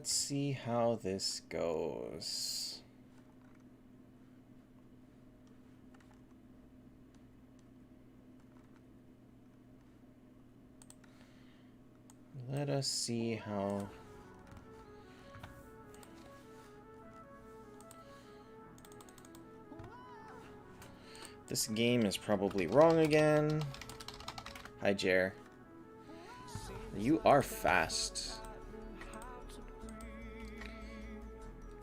let's see how this goes. Let us see how... This game is probably wrong again. Hi, Jer. You are fast.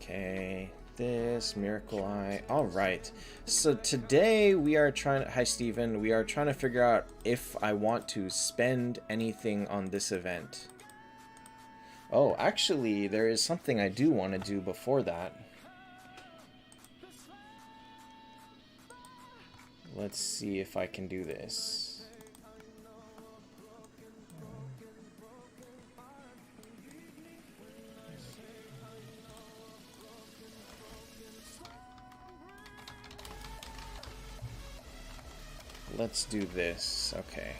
Okay, this Miracle Eye. All right. So today we are trying to... Hi, Steven. We are trying to figure out if I want to spend anything on this event. Oh, actually, there is something I do want to do before that. Let's see if I can do this. Let's do this. Okay.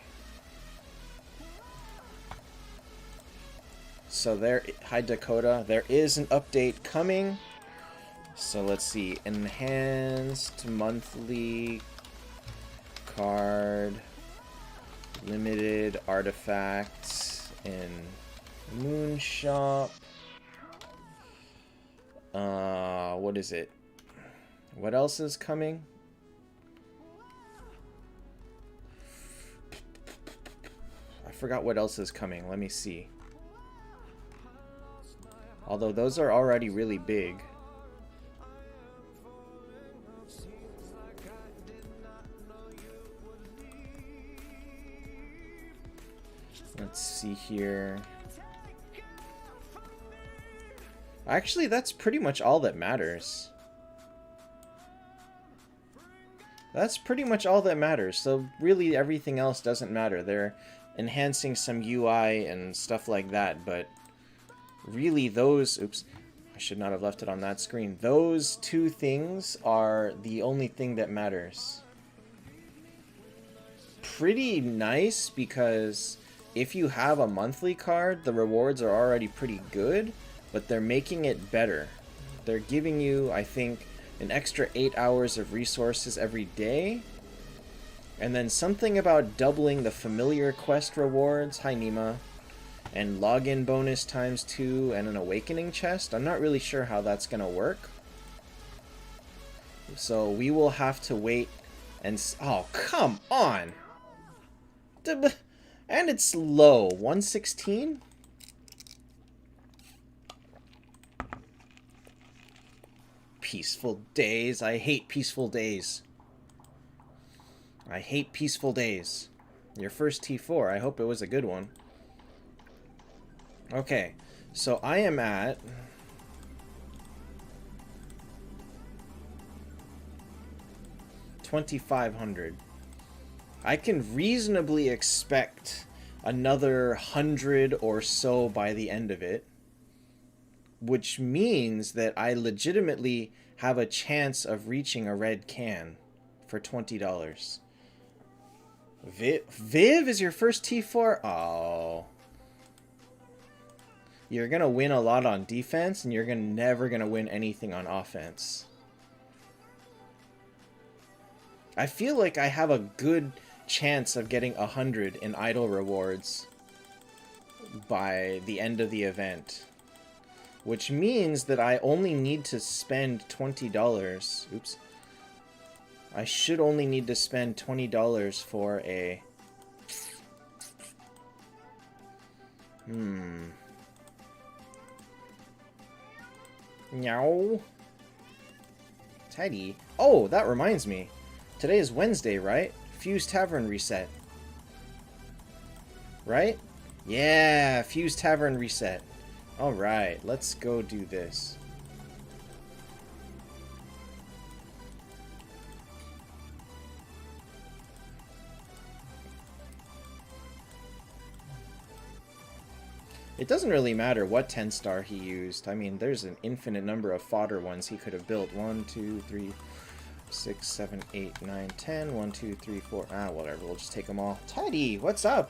So there, hi Dakota, there is an update coming. So let's see, enhanced monthly card, limited artifacts in Moon Shop. What is it? What else is coming? I forgot what else is coming. Let me see. Although those are already really big. Let's see here. Actually, that's pretty much all that matters. That's pretty much all that matters. So really everything else doesn't matter. They're enhancing some UI and stuff like that, but really those... Oops. I should not have left it on that screen. Those two things are the only thing that matters. Pretty nice because if you have a monthly card, the rewards are already pretty good, but they're making it better. They're giving you, I think, an extra 8 hours of resources every day. And then something about doubling the familiar quest rewards. Hi, Nima. And login bonus ×2 and an awakening chest. I'm not really sure how that's going to work. So we will have to wait and... Oh, come on! And it's low. 116? Peaceful days. I hate peaceful days. I hate peaceful days. Your first T4. I hope it was a good one. Okay. So I am at... $2,500. I can reasonably expect another 100 or so by the end of it, which means that I legitimately have a chance of reaching a red can for $20. Viv is your first T4? Oh. You're gonna win a lot on defense, and you're never gonna win anything on offense. I feel like I have a good chance of getting 100 in idle rewards by the end of the event, which means that I only need to spend $20. Oops. I should only need to spend $20 for a... Meow. Teddy. Oh, that reminds me. Today is Wednesday, right? Fuse Tavern reset. Right? Yeah, Fuse Tavern reset. Alright, let's go do this. It doesn't really matter what 10-star he used. I mean, there's an infinite number of fodder ones he could have built. 1, 2, 3, 6, 7, 8, 9, 10. 1, 2, 3, 4. Ah, whatever. We'll just take them all. Teddy, what's up?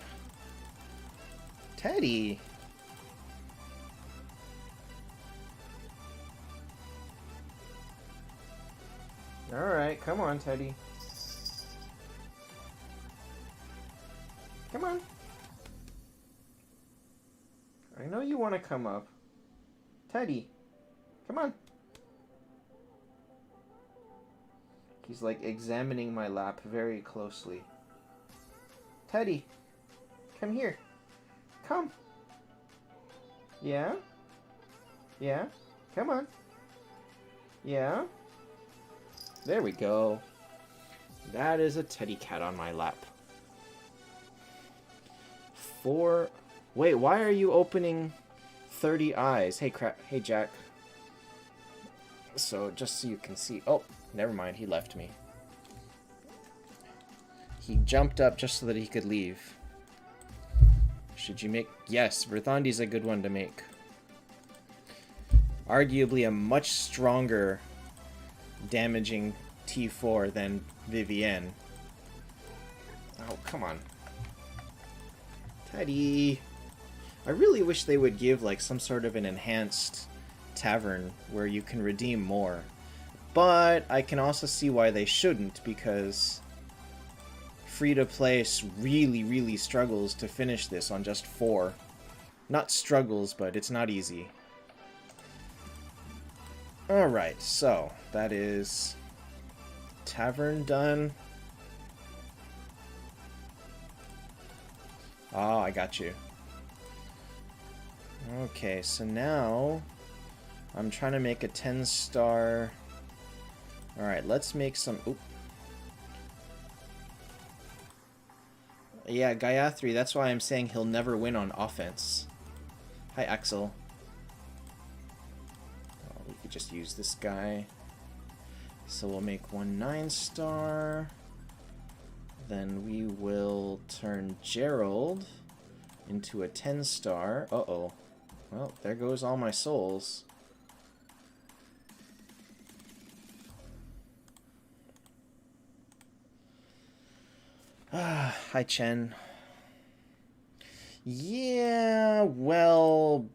Teddy. Alright, come on, Teddy. Come on. I know you want to come up. Teddy, come on. He's like examining my lap very closely. Teddy, come here. Come. Yeah? Yeah? Come on. Yeah? There we go. That is a teddy cat on my lap. 4... Wait, why are you opening 30 eyes? Hey, hey, Jack. So, just so you can see... Oh, never mind. He left me. He jumped up just so that he could leave. Should you make... Yes, Verthandi's a good one to make. Arguably a much stronger damaging T4 than Vivienne. Oh, come on. Teddy. I really wish they would give like some sort of an enhanced tavern where you can redeem more. But I can also see why they shouldn't, because free-to-play really struggles to finish this on just 4. Not struggles, but it's not easy. Alright, so that is Tavern done. Oh, I got you. Okay, so now I'm trying to make a 10-star. Alright, let's make some... Oop. Yeah, Gayatri, that's why I'm saying he'll never win on offense. Hi, Axel. Oh, we could just use this guy. So we'll make one 9-star. Then we will turn Gerald into a 10-star. Uh-oh. Well, there goes all my souls. Hi, Chen. Yeah, well...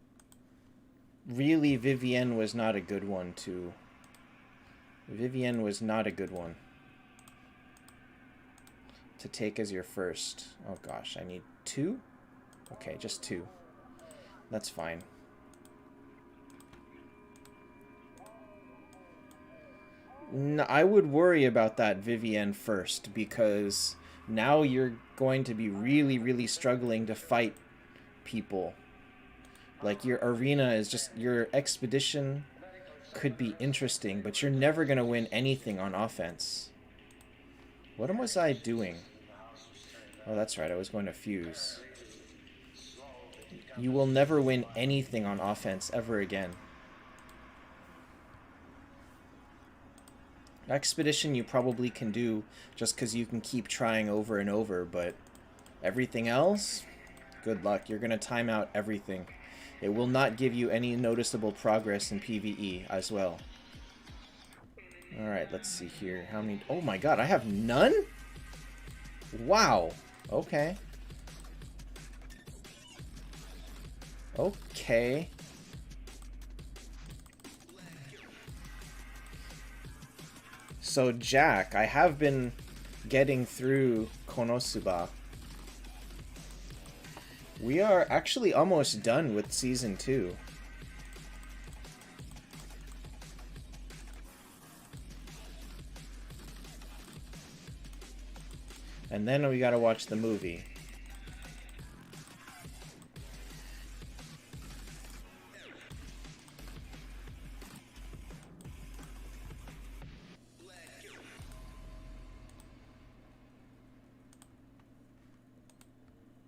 Really, Vivienne was not a good one, too. Vivienne was not a good one to take as your first. Oh gosh, I need 2? Okay, just 2. That's fine. No, I would worry about that Vivienne first, because now you're going to be really struggling to fight people. Like, your arena is just... Your expedition could be interesting, but you're never going to win anything on offense. What was I doing? Oh, that's right, I was going to fuse. You will never win anything on offense ever again. Expedition you probably can do just because you can keep trying over and over, but everything else, good luck. You're going to time out everything. It will not give you any noticeable progress in PvE as well. Alright, let's see here. How many... Oh my god, I have none? Wow. Okay. Okay. So, Jack, I have been getting through Konosuba. We are actually almost done with Season 2. And then we gotta watch the movie.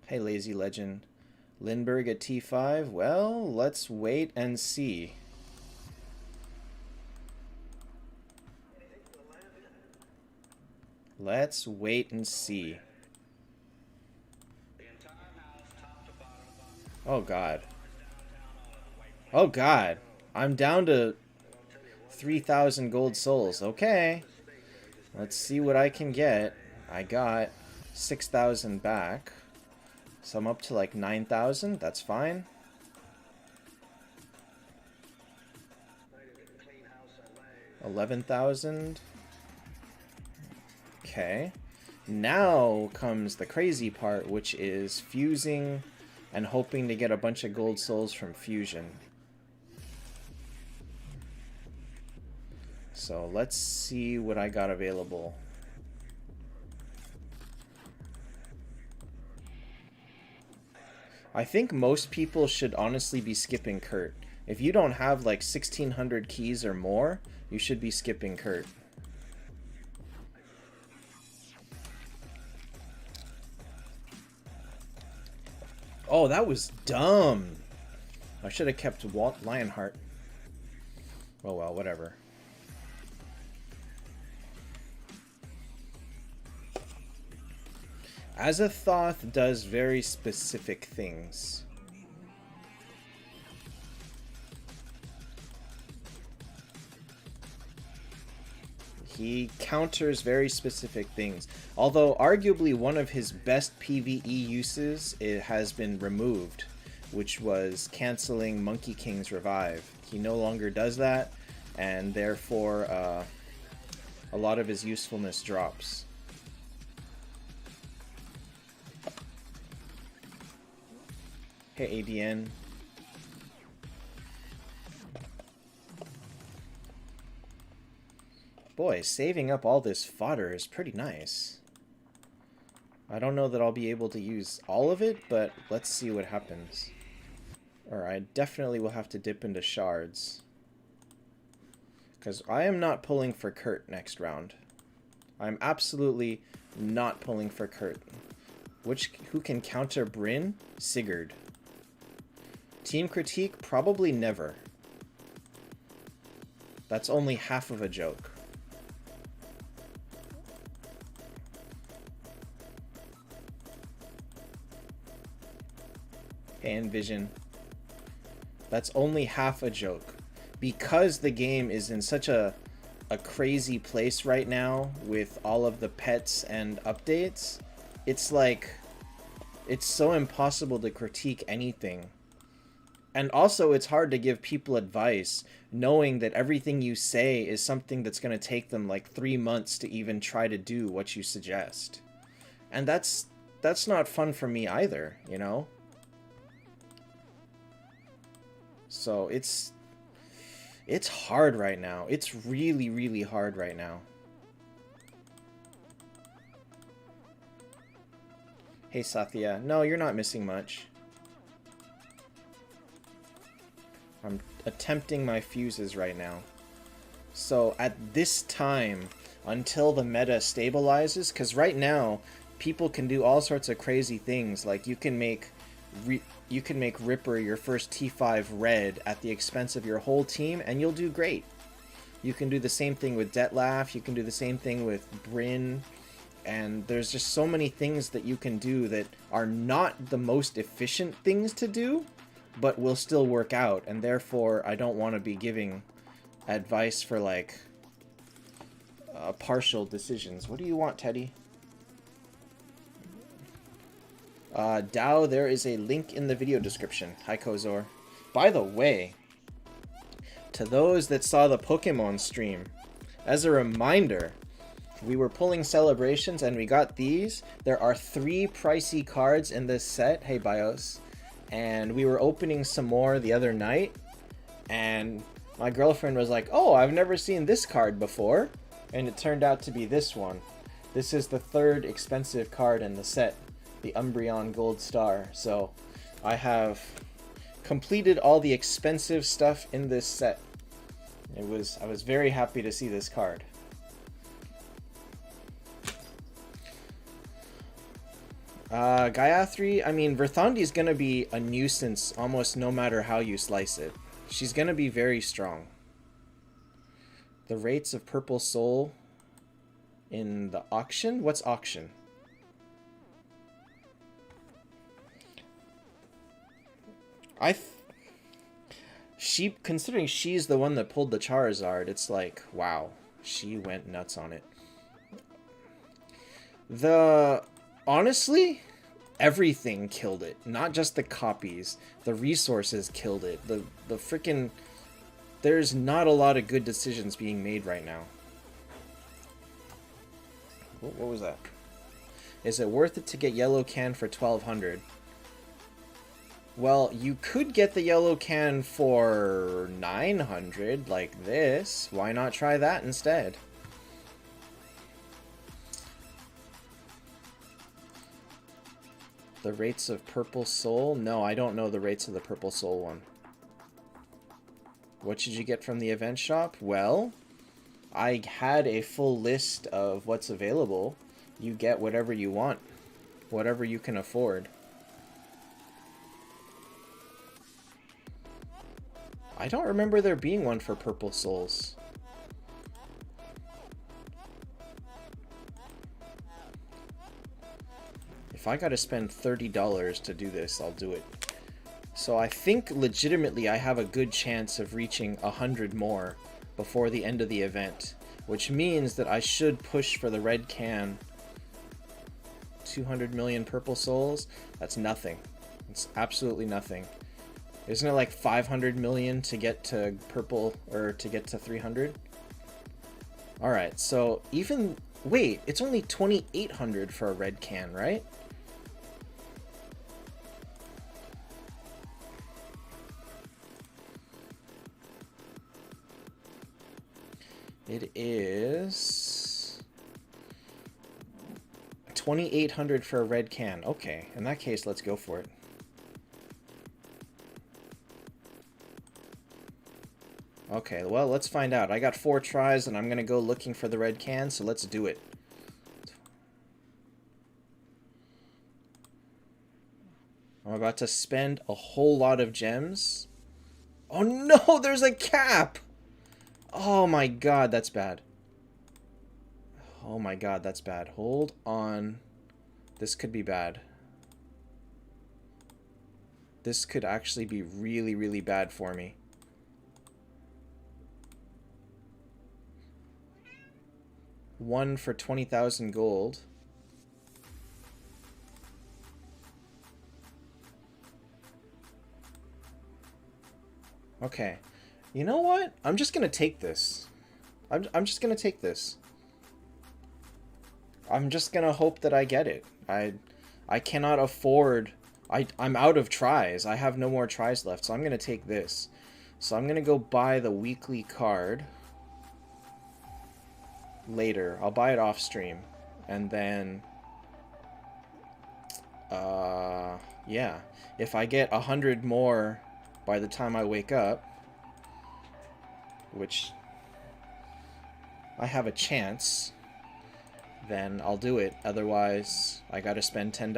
Hey, Lazy Legend. Lindbergh at T5? Well, let's wait and see. Let's wait and see. Oh, God. Oh, God. I'm down to 3,000 gold souls. Okay. Let's see what I can get. I got 6,000 back. So I'm up to like 9,000. That's fine. $11,000. Okay. Now comes the crazy part, which is fusing and hoping to get a bunch of gold souls from fusion. So let's see what I got available. I think most people should honestly be skipping Kurt. If you don't have like 1600 keys or more, you should be skipping Kurt. Oh, that was dumb. I should have kept Lionheart. Oh well, whatever. Azathoth does very specific things. He counters very specific things. Although arguably one of his best PvE uses has been removed, which was canceling Monkey King's revive. He no longer does that, and therefore a lot of his usefulness drops. Hey, ADN. Boy, saving up all this fodder is pretty nice. I don't know that I'll be able to use all of it, but let's see what happens. Or I definitely will have to dip into shards. Because I am not pulling for Kurt next round. I'm absolutely not pulling for Kurt. Who can counter Bryn? Sigurd. Team Critique? Probably never. That's only half of a joke. And Vision. That's only half a joke. Because the game is in such a crazy place right now with all of the pets and updates, it's like, it's so impossible to critique anything. And also, it's hard to give people advice, knowing that everything you say is something that's going to take them like 3 months to even try to do what you suggest. And that's not fun for me either, you know? So it's hard right now. It's really, really hard right now. Hey, Satya. No, you're not missing much. I'm attempting my fuses right now. So at this time, until the meta stabilizes, because right now, people can do all sorts of crazy things. Like you can make Ripper your first T5 red at the expense of your whole team, and you'll do great. You can do the same thing with Detlaf, you can do the same thing with Bryn, and there's just so many things that you can do that are not the most efficient things to do, but will still work out, and therefore I don't want to be giving advice for like partial decisions. What do you want, Teddy? Dow, there is a link in the video description. Hi, Kozor. By the way, to those that saw the Pokemon stream, as a reminder, we were pulling celebrations and we got these. There are 3 pricey cards in this set. Hey, Bios. And we were opening some more the other night, and my girlfriend was like, oh, I've never seen this card before. And it turned out to be this one. This is the 3rd expensive card in the set. The Umbreon Gold Star. So I have completed all the expensive stuff in this set. I was very happy to see this card. Gayatri, I mean, Verthandi's gonna be a nuisance almost no matter how you slice it. She's gonna be very strong. The rates of Purple Soul in the auction? What's auction? Considering she's the one that pulled the Charizard, it's like, wow, she went nuts on it. Honestly, everything killed it. Not just the copies. The resources killed it. The freaking... There's not a lot of good decisions being made right now. What was that? Is it worth it to get yellow can for 1200? Well, you could get the yellow can for 900, like this. Why not try that instead? The rates of Purple Soul? No, I don't know the rates of the Purple Soul one. What should you get from the event shop? Well, I had a full list of what's available. You get whatever you want. Whatever you can afford. I don't remember there being one for Purple Souls. If I gotta spend $30 to do this, I'll do it. So I think legitimately I have a good chance of reaching 100 more before the end of the event, which means that I should push for the red can. 200 million Purple Souls? That's nothing. It's absolutely nothing. Isn't it like 500 million to get to purple, or to get to 300? Alright, so even... Wait, it's only 2,800 for a red can, right? It is... 2,800 for a red can. Okay, in that case, let's go for it. Okay, well, let's find out. I got 4 tries, and I'm going to go looking for the red can, so let's do it. I'm about to spend a whole lot of gems. Oh no, there's a cap! Oh my god, that's bad. Oh my god, that's bad. Hold on. This could be bad. This could actually be really, really bad for me. One for 20,000 gold. Okay. You know what? I'm just gonna take this. I'm just gonna take this. I'm just gonna hope that I get it. I cannot afford... I'm out of tries. I have no more tries left, so I'm gonna take this. So I'm gonna go buy the weekly card later. I'll buy it off stream. And then... yeah. If I get 100 more by the time I wake up, which I have a chance, then I'll do it. Otherwise, I gotta spend $10.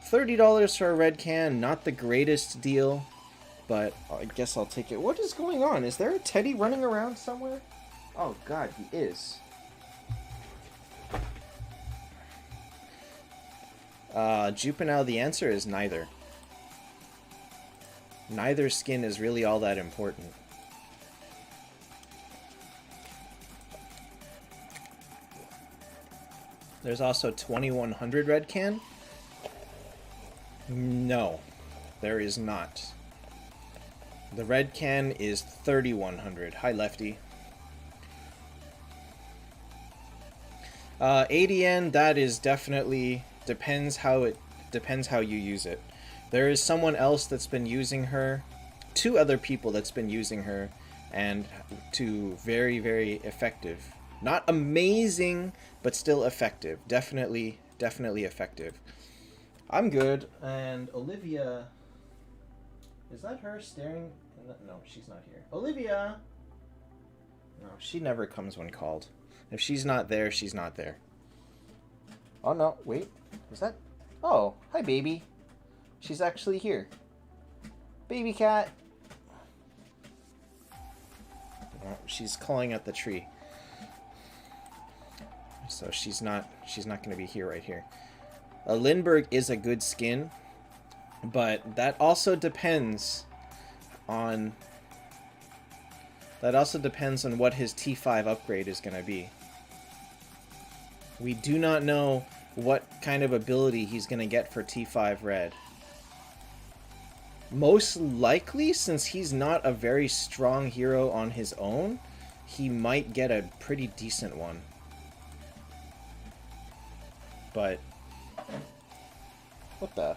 $30 for a red can, not the greatest deal, but I guess I'll take it. What is going on? Is there a teddy running around somewhere? Oh god, he is. Juvenile, the answer is neither. Neither skin is really all that important. There's also 2100 red can. No, there is not. The red can is 3100. Hi, Lefty. ADN, that is definitely depends how you use it. There is someone else that's been using her, 2 other people that's been using her, and to very, very effective. Not amazing, but still effective. Definitely effective. I'm good, and Olivia... Is that her staring? No, she's not here. Olivia! No, she never comes when called. If she's not there, she's not there. Oh no, wait. Is that... Oh, hi baby. She's actually here. Baby cat! Oh, she's calling at the tree. So she's not going to be here right here. Lindbergh is a good skin, but that also depends on what his T5 upgrade is going to be. We do not know what kind of ability he's going to get for T5 red. Most likely, since he's not a very strong hero on his own, he might get a pretty decent one. but what the?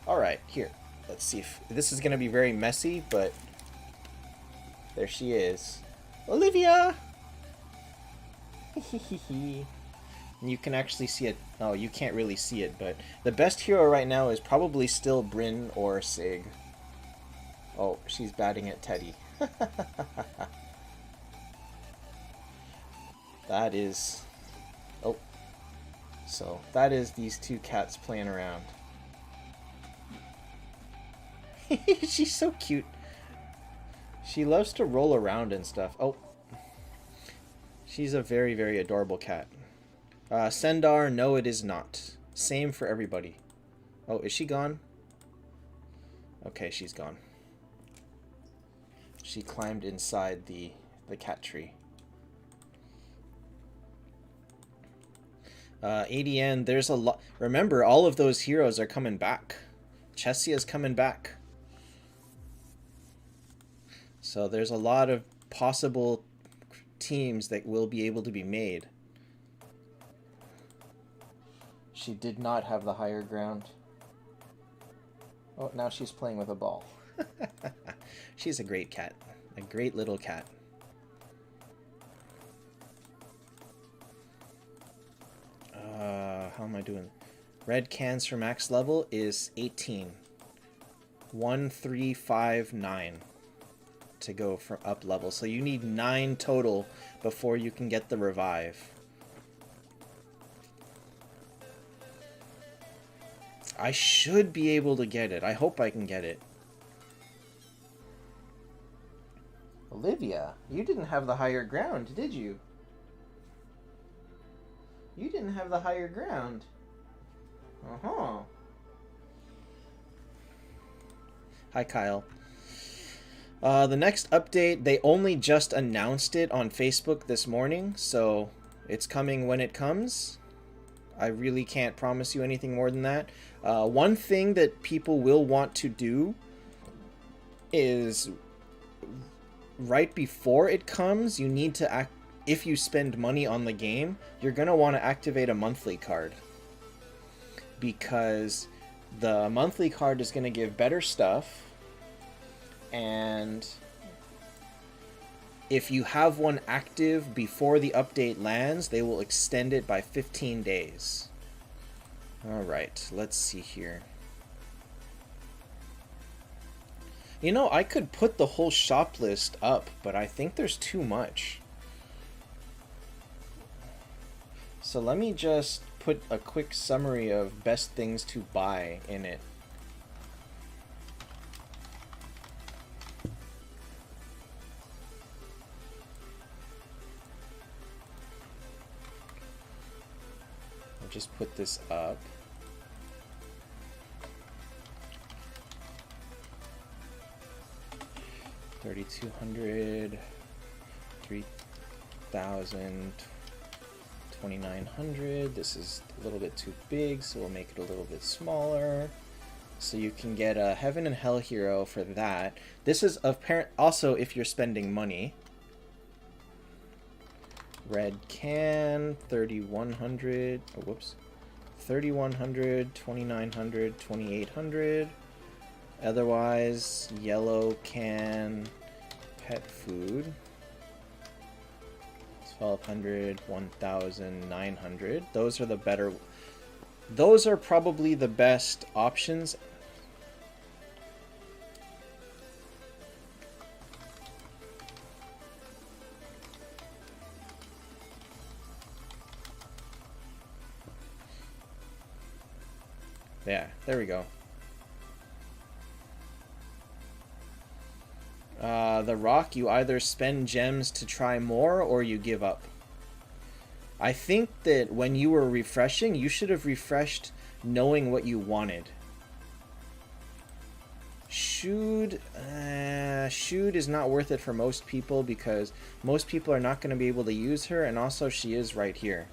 Alright, here. Let's see if this is going to be very messy, but there she is. Olivia! You can actually see it. Oh, you can't really see it, but the best hero right now is probably still Bryn or Sig. Oh, she's batting at Teddy. That is... Oh. So, that is these two cats playing around. She's so cute. She loves to roll around and stuff. Oh. She's a very, very adorable cat. Sendar, no it is not. Same for everybody. Oh, is she gone? Okay, she's gone. She climbed inside the cat tree. ADN, there's a lot. Remember, all of those heroes are coming back. Chessia's coming back. So there's a lot of possible teams that will be able to be made. She did not have the higher ground. Oh, now she's playing with a ball. She's a great cat. A great little cat. How am I doing? Red cans for max level is 18. 1359 to go for up level. So you need 9 total before you can get the revive. I should be able to get it. I hope I can get it. Olivia, you didn't have the higher ground, did you? You didn't have the higher ground. Uh-huh. Hi, Kyle. The next update, they only just announced it on Facebook this morning, so it's coming when it comes. I really can't promise you anything more than that. One thing that people will want to do is right before it comes, you need to act. If you spend money on the game, you're going to want to activate a monthly card. Because the monthly card is going to give better stuff. And if you have one active before the update lands, they will extend it by 15 days. Alright, let's see here. You know, I could put the whole shop list up, but I think there's too much. So let me just put a quick summary of best things to buy in it. I'll just put this up. $3,200, 3,000, 2,900. This is a little bit too big, so we'll make it a little bit smaller. So you can get a Heaven and Hell hero for that. This is apparent also if you're spending money. Red can, 3,100. Oh, whoops. 3,100, 2,900, 2,800. Otherwise, yellow can, pet food. 1,200, 1,900. Those are the better. Those are probably the best options. Yeah, there we go. The rock, you either spend gems to try more or you give up. I think that when you were refreshing, you should have refreshed knowing what you wanted. Shoot is not worth it for most people because most people are not going to be able to use her, and also she is right here.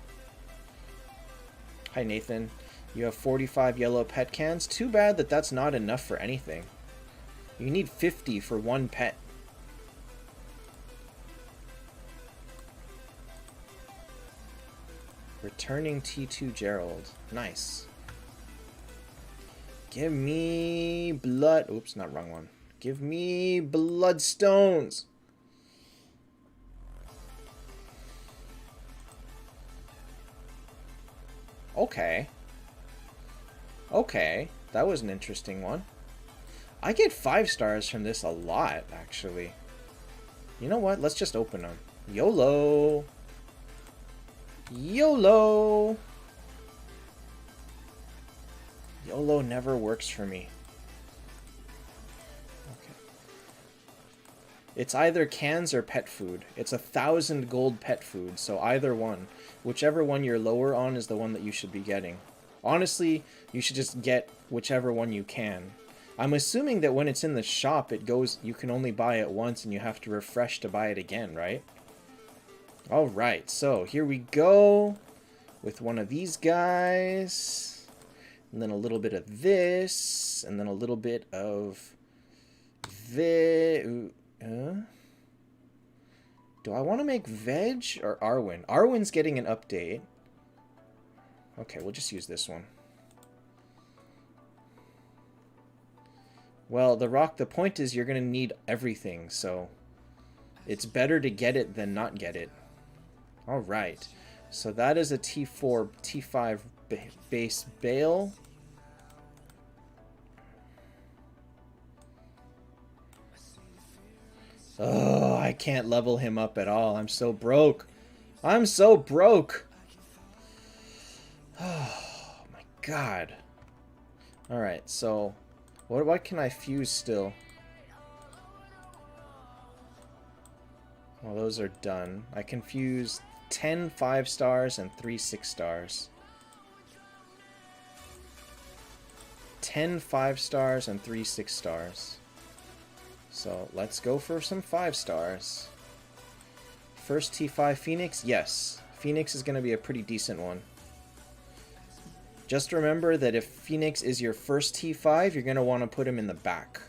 Hi Nathan, you have 45 yellow pet cans. Too bad that that's not enough for anything. You need 50 for one pet. Returning T2 Gerald. Nice. Give me blood. Oops, not wrong one. Give me bloodstones. Okay. Okay. That was an interesting one. I get 5 stars from this a lot, actually. You know what? Let's just open them. YOLO. YOLO. YOLO never works for me. Okay. It's either cans or pet food. It's 1,000 gold pet food, so either one. Whichever one you're lower on is the one that you should be getting. Honestly, you should just get whichever one you can. I'm assuming that when it's in the shop, it goes, you can only buy it once and you have to refresh to buy it again, right? Alright, so here we go with one of these guys. And then a little bit of this. And then a little bit of this. Do I want to make Veg or Arwen? Arwen's getting an update. Okay, we'll just use this one. Well, the point is you're going to need everything, so it's better to get it than not get it. Alright, so that is a T4, T5 base Bale. Oh, I can't level him up at all. I'm so broke. I'm so broke. Oh, my God. Alright, so what can I fuse still? Well, those are done. I can fuse 10 5 stars and 3 6 stars. 10 5 stars and 3 6 stars. So let's go for some 5 stars. First T5 Phoenix? Yes. Phoenix is going to be a pretty decent one. Just remember that if Phoenix is your first T5, you're going to want to put him in the back.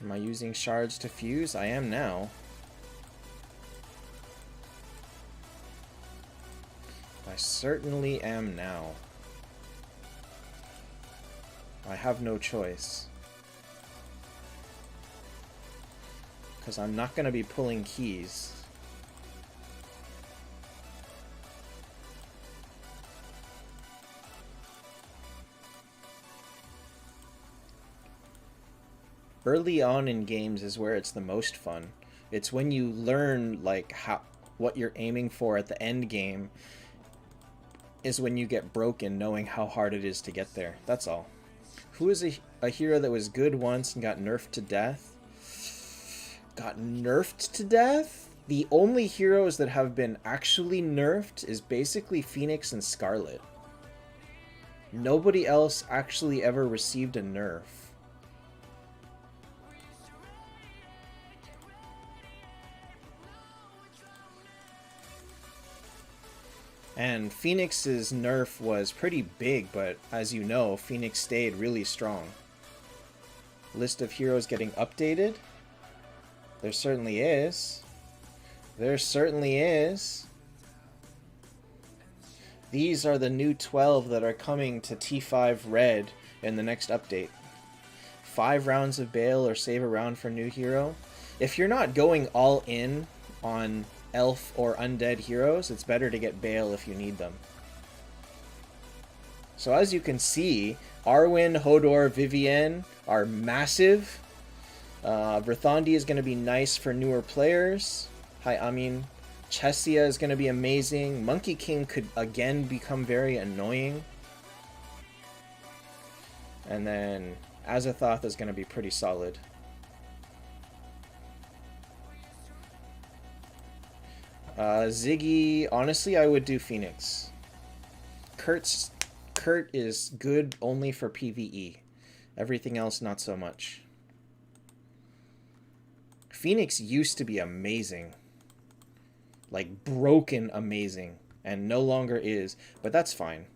Am I using shards to fuse? I am now. I certainly am now. I have no choice. Because I'm not going to be pulling keys. Early on in games is where it's the most fun. It's when you learn like what you're aiming for at the end game is when you get broken knowing how hard it is to get there. That's all. Who is a hero that was good once and got nerfed to death? Got nerfed to death? The only heroes that have been actually nerfed is basically Phoenix and Scarlet. Nobody else actually ever received a nerf. And Phoenix's nerf was pretty big, but as you know, Phoenix stayed really strong. List of heroes getting updated? There certainly is. There certainly is. These are the new 12 that are coming to T5 Red in the next update. 5 rounds of Bale or save a round for new hero. If you're not going all in on elf or undead heroes, it's better to get Bale if you need them. So as you can see, Arwen, Hodor, Vivienne are massive. Verthandi is going to be nice for newer players. Chesia is going to be amazing. Monkey King could again become very annoying. And then Azathoth is going to be pretty solid. Ziggy, honestly, I would do Phoenix. Kurt is good only for PvE. Everything else, not so much. Phoenix used to be amazing. Like, broken amazing. And no longer is. But that's fine.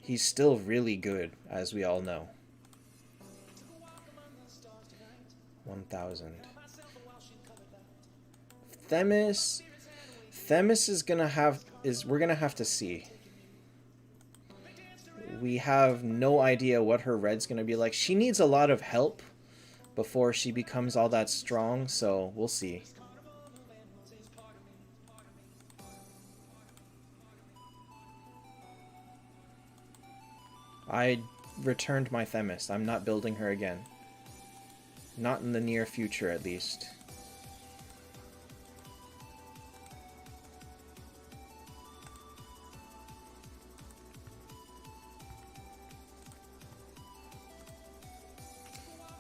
He's still really good, as we all know. 1,000. Themis. Themis is gonna have we're gonna have to see. We have no idea what her red's gonna be like. She needs a lot of help before she becomes all that strong, so we'll see. I returned my Themis. I'm not building her again. Not in the near future, at least.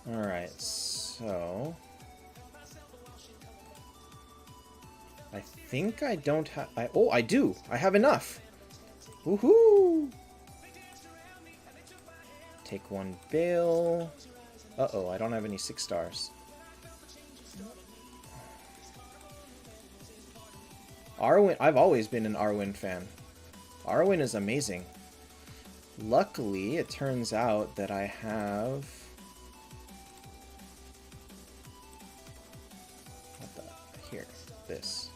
Alright, so... I think I don't have... Oh, I do! I have enough! Woohoo! Take one Bale. Uh-oh, I don't have any 6 stars. Arwen... I've always been an Arwen fan. Arwen is amazing. Luckily, it turns out that I have... Here, this.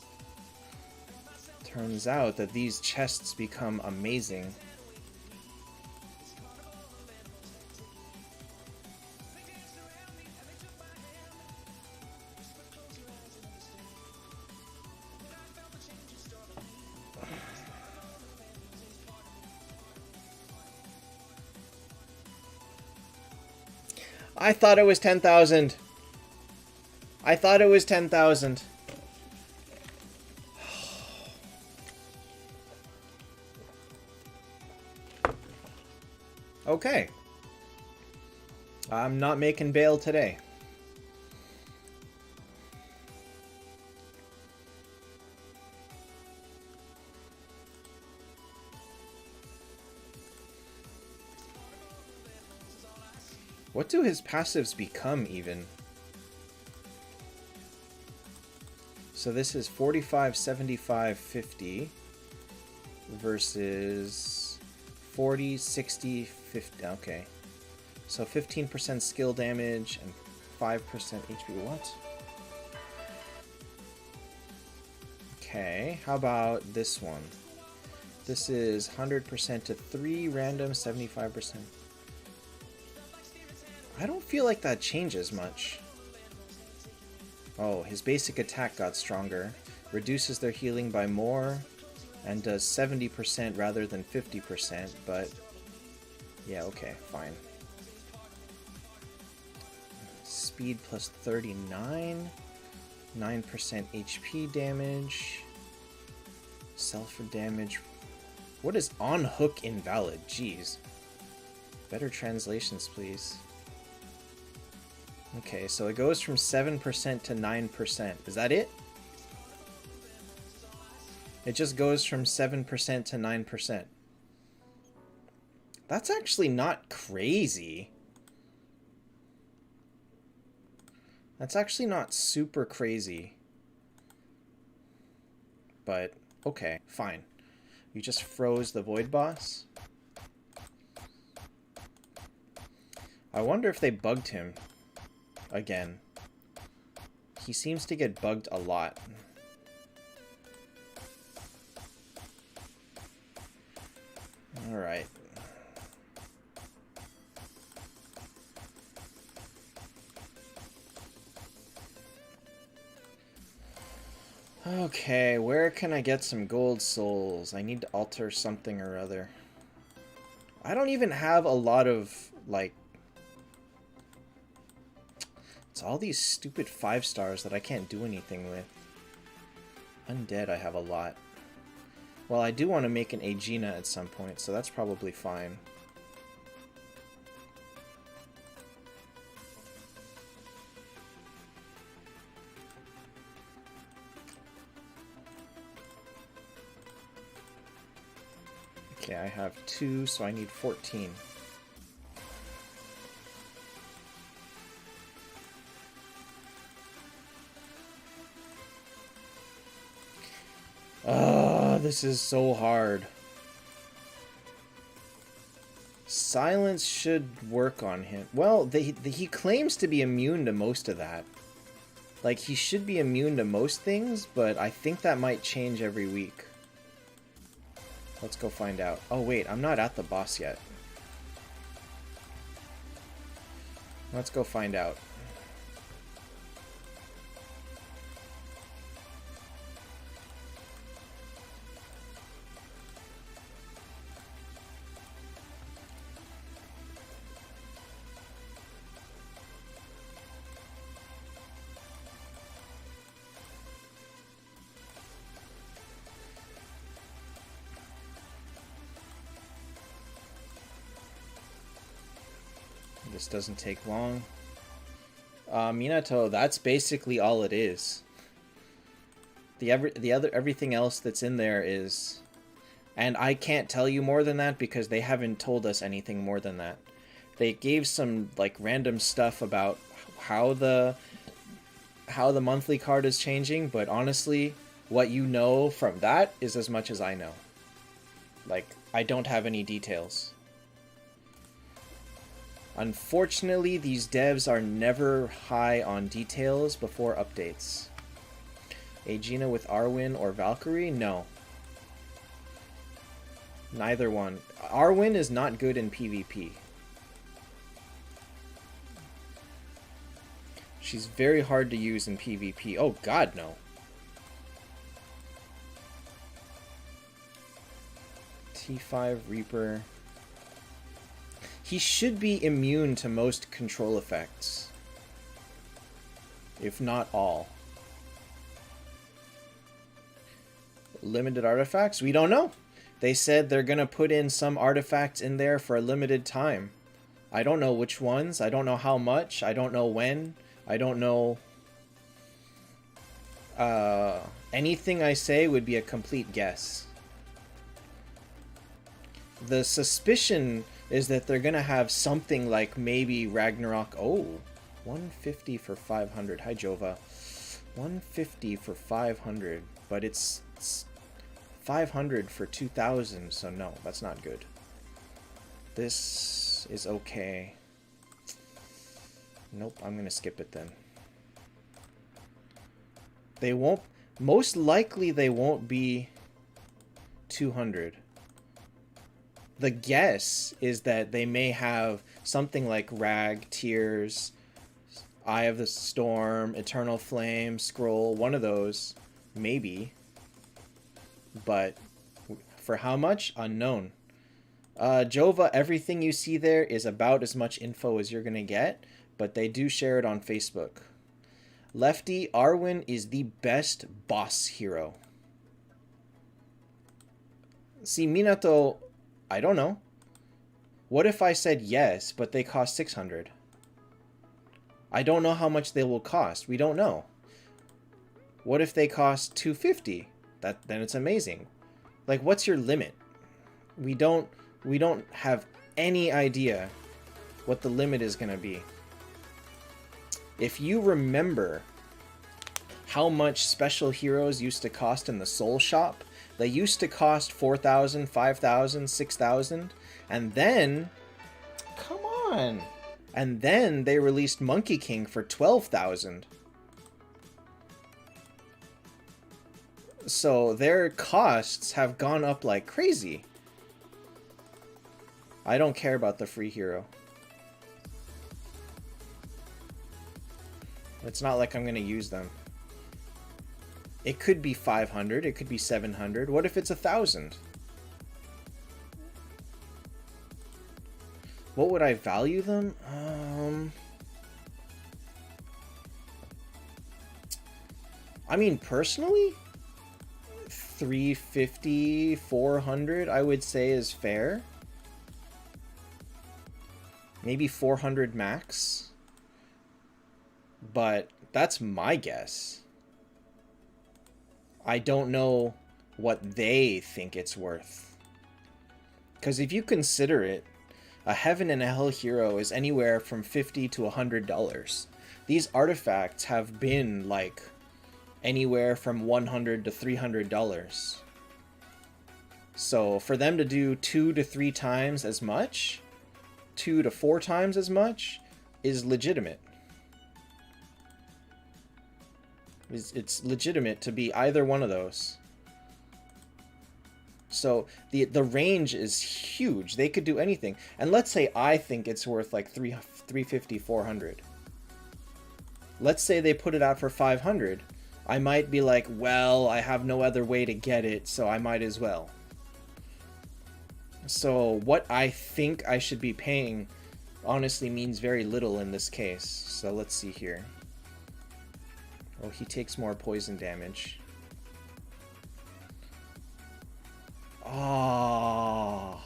Turns out that these chests become amazing. I thought it was 10,000. I thought it was 10,000. Okay. I'm not making bail today. What do his passives become, even? So this is 45, 75, 50 versus 40, 60, 50. Okay. So 15% skill damage and 5% HP. What? Okay, how about this one? This is 100% to 3 random, 75%. I don't feel like that changes much. Oh, his basic attack got stronger. Reduces their healing by more. And does 70% rather than 50%, but... yeah, okay, fine. Speed plus 39. 9% HP damage. Self damage. What is on hook invalid? Jeez. Better translations, please. Okay, so it goes from 7% to 9%. Is that it? It just goes from 7% to 9%. That's actually not crazy. That's actually not super crazy. But, okay, fine. You just froze the Void Boss? I wonder if they bugged him again. He seems to get bugged a lot. Alright. Okay, where can I get some gold souls? I need to alter something or other. I don't even have a lot of, like... it's all these stupid 5 stars that I can't do anything with. Undead I have a lot. Well, I do want to make an Aegina at some point, so that's probably fine. Okay, I have 2, so I need 14. This is so hard. Silence should work on him. Well, he claims to be immune to most of that. Like, he should be immune to most things, but I think that might change every week. Let's go find out. Oh, wait, I'm not at the boss yet. Let's go find out. This doesn't take long. Minato, that's basically all it is. Everything else that's in there is, and I can't tell you more than that because they haven't told us anything more than that. They gave some like random stuff about how the monthly card is changing, but honestly, what you know from that is as much as I know. Like, I don't have any details. Unfortunately, these devs are never high on details before updates. Aegina with Arwen or Valkyrie? No. Neither one. Arwen is not good in PvP. She's very hard to use in PvP. Oh god, no. T5 Reaper. He should be immune to most control effects. If not all. Limited artifacts? We don't know. They said they're going to put in some artifacts in there for a limited time. I don't know which ones. I don't know how much. I don't know when. I don't know... anything I say would be a complete guess. The suspicion is that they're gonna have something like maybe Ragnarok. Oh, 150 for 500. Hi, Jova. 150 for 500, but it's 500 for 2,000, so no, that's not good. This is okay. Nope, I'm gonna skip it then. They won't... Most likely they won't be 200. The guess is that they may have something like Rag, Tears, Eye of the Storm, Eternal Flame, Scroll, one of those, maybe. But for how much? Unknown. Jova, everything you see there is about as much info as you're going to get, but they do share it on Facebook. Lefty, Arwen is the best boss hero. See, Minato... I don't know. What if I said yes, but they cost 600? I don't know how much they will cost. We don't know. What if they cost 250? Then it's amazing. Like, what's your limit? We don't have any idea what the limit is going to be. If you remember how much special heroes used to cost in the Soul Shop, they used to cost 4,000, 5,000, 6,000, and then, come on, and then they released Monkey King for 12,000. So their costs have gone up like crazy. I don't care about the free hero. It's not like I'm going to use them. It could be 500, it could be 700. What if it's 1,000? What would I value them? I mean, personally, 350, 400, I would say is fair. Maybe 400 max. But that's my guess. I don't know what they think it's worth. Because if you consider it, a Heaven and a Hell hero is anywhere from $50 to $100. These artifacts have been like anywhere from $100 to $300. So for them to do 2 to 3 times as much, 2 to 4 times as much, is legitimate. It's legitimate to be either one of those. So the range is huge. They could do anything. And let's say I think it's worth like 350, 400. Let's say they put it out for 500. I might be like, well, I have no other way to get it, so I might as well. So what I think I should be paying honestly means very little in this case. So let's see here. Oh, he takes more poison damage. Oh.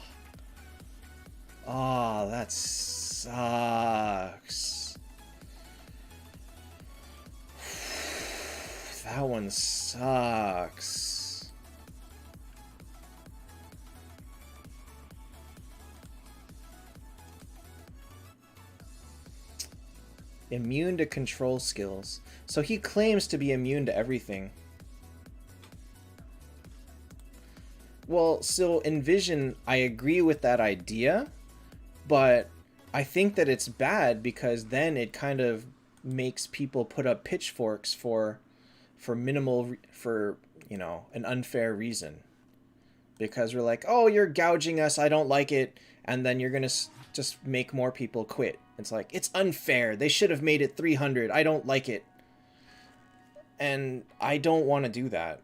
Oh, that sucks. That one sucks. Immune to control skills. So he claims to be immune to everything. Well, so Envision, I agree with that idea, but I think that it's bad because then it kind of makes people put up pitchforks for minimal, for, you know, an unfair reason. Because we're like, oh, you're gouging us, I don't like it, and then you're gonna just make more people quit. It's like, it's unfair, they should have made it 300, I don't like it. And I don't want to do that.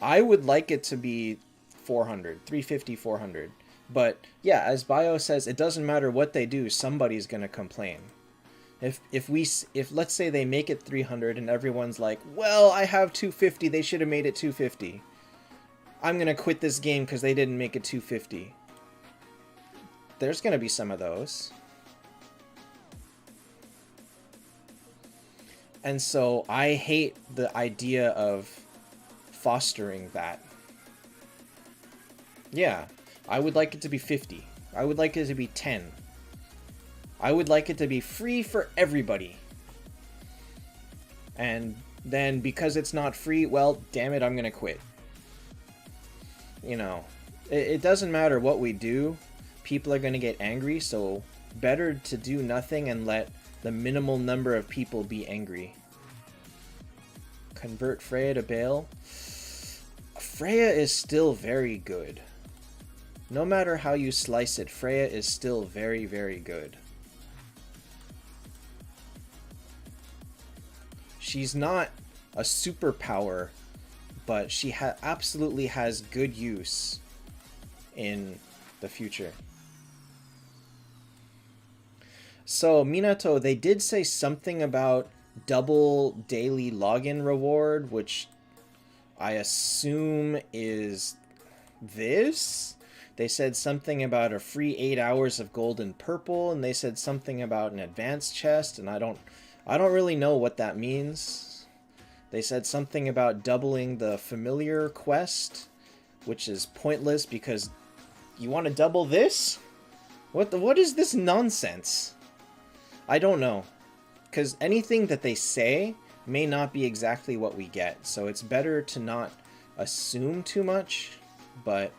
I would like it to be 400, 350, 400. But yeah, as Bio says, it doesn't matter what they do, somebody's going to complain. If let's say they make it 300 and everyone's like, well, I have 250, they should have made it 250. I'm going to quit this game because they didn't make it 250. There's going to be some of those. And so I hate the idea of fostering that. Yeah, I would like it to be 50. I would like it to be 10. I would like it to be free for everybody. And then because it's not free, well, damn it, I'm gonna quit. You know, it doesn't matter what we do. People are gonna get angry, so better to do nothing and let the minimal number of people be angry. Convert Freya to Bale. Freya is still very good. No matter how you slice it, Freya is still very, very good. She's not a superpower, but she absolutely has good use in the future. So, Minato, they did say something about double daily login reward, which I assume is this. They said something about a free 8 hours of gold and purple, and they said something about an advanced chest, and I don't really know what that means. They said something about doubling the familiar quest, which is pointless because you want to double this? What is this nonsense? I don't know. Because anything that they say may not be exactly what we get. So it's better to not assume too much. But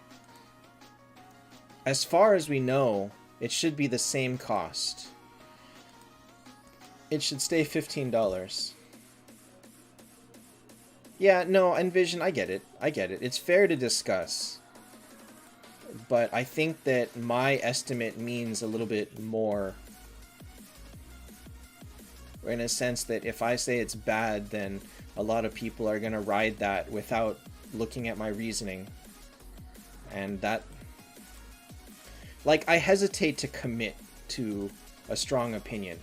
as far as we know, it should be the same cost. It should stay $15. Yeah, no, Envision, I get it. I get it. It's fair to discuss. But I think that my estimate means a little bit more. In a sense that if I say it's bad, then a lot of people are going to ride that without looking at my reasoning. And that... Like, I hesitate to commit to a strong opinion.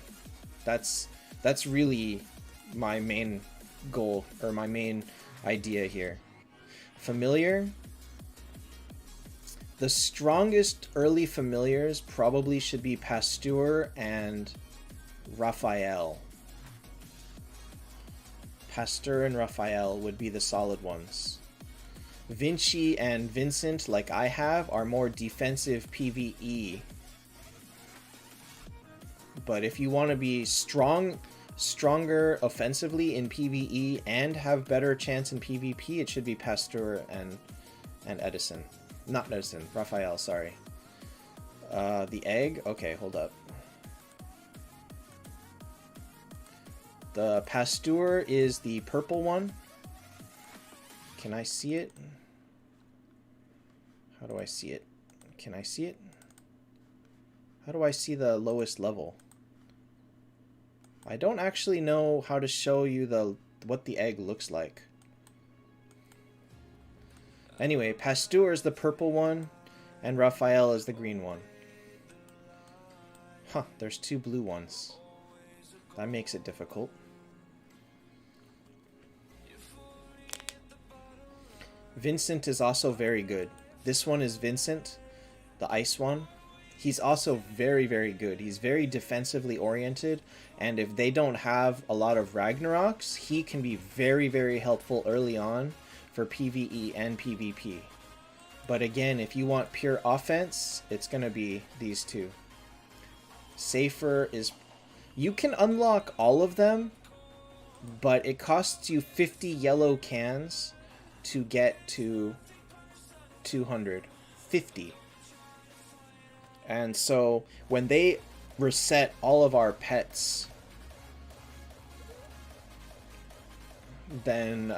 That's really my main goal, or my main idea here. Familiar? The strongest early familiars probably should be Pasteur and Raphael. Pasteur and Raphael would be the solid ones. Vinci and Vincent, like I have, are more defensive PvE. But if you want to be stronger offensively in PvE and have better chance in PvP, it should be Pasteur and Edison. Not Edison, Raphael, sorry. The egg? Okay, hold up. The Pasteur is the purple one. Can I see it? How do I see it? Can I see it? How do I see the lowest level? I don't actually know how to show you what the egg looks like. Anyway, Pasteur is the purple one, and Raphael is the green one. Huh, there's 2 blue ones. That makes it difficult. Vincent is also very good. This one is Vincent, the ice one. He's also very, very good. He's very defensively oriented, and if they don't have a lot of Ragnaroks, he can be very, very helpful early on for PvE and PvP. But again, if you want pure offense, it's going to be these 2. Safer is... You can unlock all of them, but it costs you 50 yellow cans to get to 250. And so when they reset all of our pets, then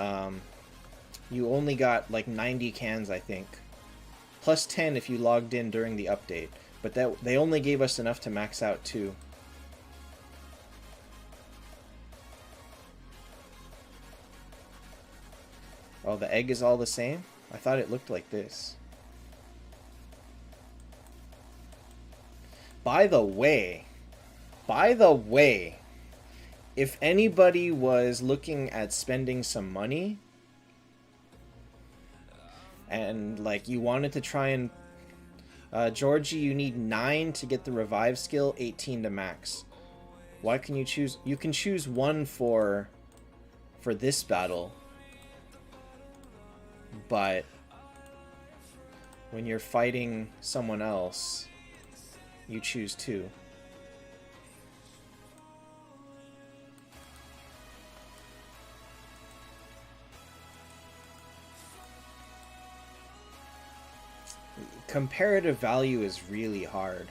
you only got like 90 cans, I think. Plus 10 if you logged in during the update. But they only gave us enough to max out 2. Oh, the egg is all the same? I thought it looked like this. By the way, if anybody was looking at spending some money and like you wanted to try and Georgie, you need 9 to get the revive skill, 18 to max. Why can you choose? You can choose 1 for this battle, but when you're fighting someone else, you choose 2. Comparative value is really hard.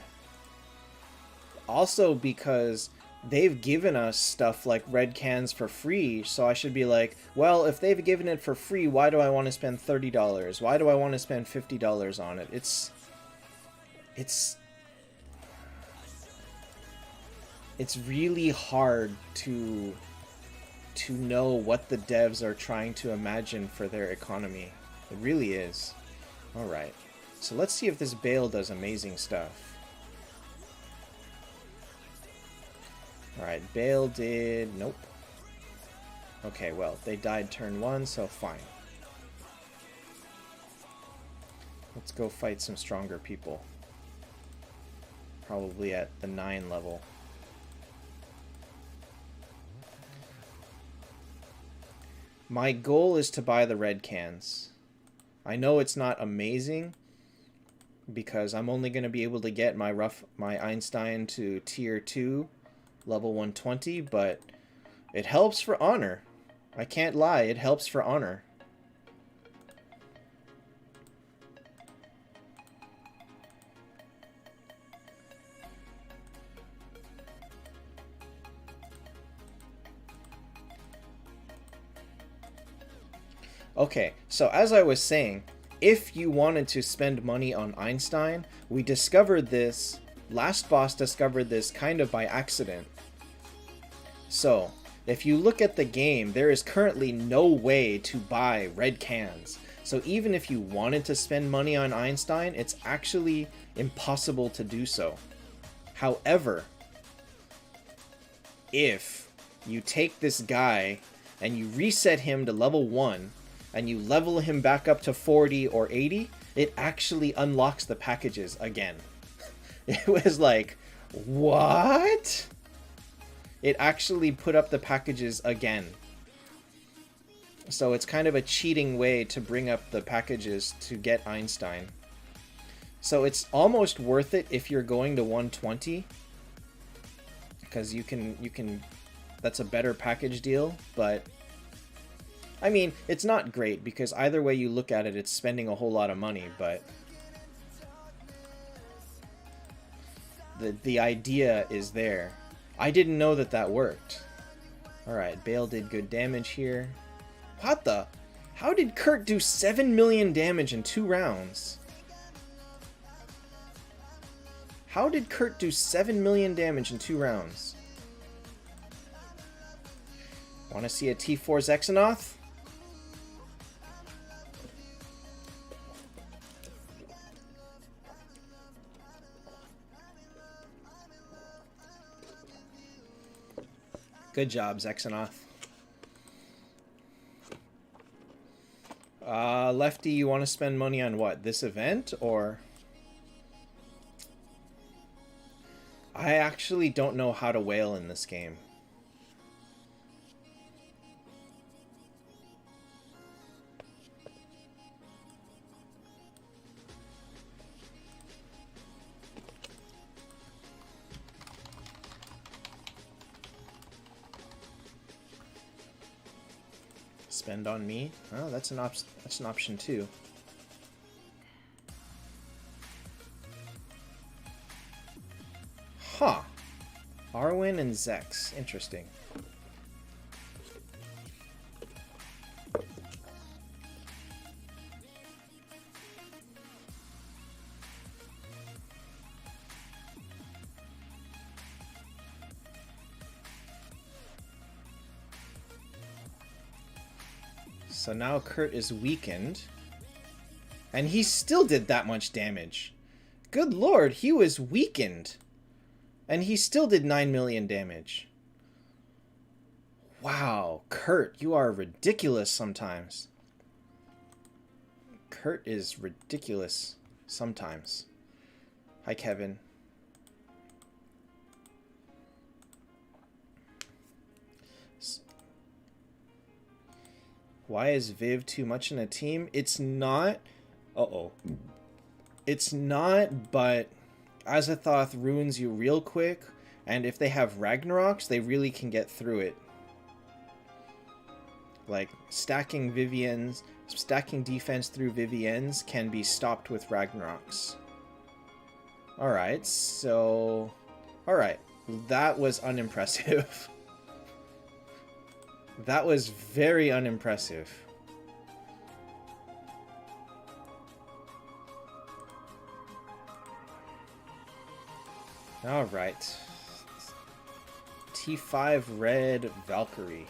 Also because they've given us stuff like red cans for free, so I should be like, well, if they've given it for free, why do I want to spend $30? Why do I want to spend $50 on it? It's really hard to know what the devs are trying to imagine for their economy. It really is. Alright, so let's see if this Bale does amazing stuff. Alright, Bale did... Nope. Okay, well, they died turn 1, so fine. Let's go fight some stronger people. Probably at the 9 level. My goal is to buy the red cans. I know it's not amazing, because I'm only going to be able to get my Einstein to tier 2, level 120, but it helps for honor. I can't lie, it helps for honor. Okay, so as I was saying, if you wanted to spend money on Einstein, we discovered this, last boss discovered this kind of by accident. So, if you look at the game, there is currently no way to buy red cans. So even if you wanted to spend money on Einstein, it's actually impossible to do so. However, if you take this guy and you reset him to level 1, and you level him back up to 40 or 80, it actually unlocks the packages again. It was like, what? It actually put up the packages again. So it's kind of a cheating way to bring up the packages to get Einstein. So it's almost worth it if you're going to 120. Because you can, that's a better package deal, but I mean, it's not great, because either way you look at it, it's spending a whole lot of money, but the idea is there. I didn't know that that worked. Alright, Bale did good damage here. What the? How did Kurt do 7 million damage in 2 rounds? How did Kurt do 7 million damage in 2 rounds? Want to see a T4 Zexanoth? Good job, Zexanoth. Lefty, you want to spend money on what? This event, or...? I actually don't know how to whale in this game. Spend on me? Oh, that's an option too. Huh. Arwen and Zex. Interesting. So now Kurt is weakened. And he still did that much damage. Good lord, he was weakened. And he still did 9 million damage. Wow, Kurt, you are ridiculous sometimes. Kurt is ridiculous sometimes. Hi, Kevin. Why is Viv too much in a team? It's not. Uh-oh. It's not, but Azathoth ruins you real quick, and if they have Ragnaroks, they really can get through it. Like, stacking Viviennes, stacking defense through Viviennes can be stopped with Ragnaroks. Alright, so... Alright, that was unimpressive. That was very unimpressive. Alright. T5 red Valkyrie.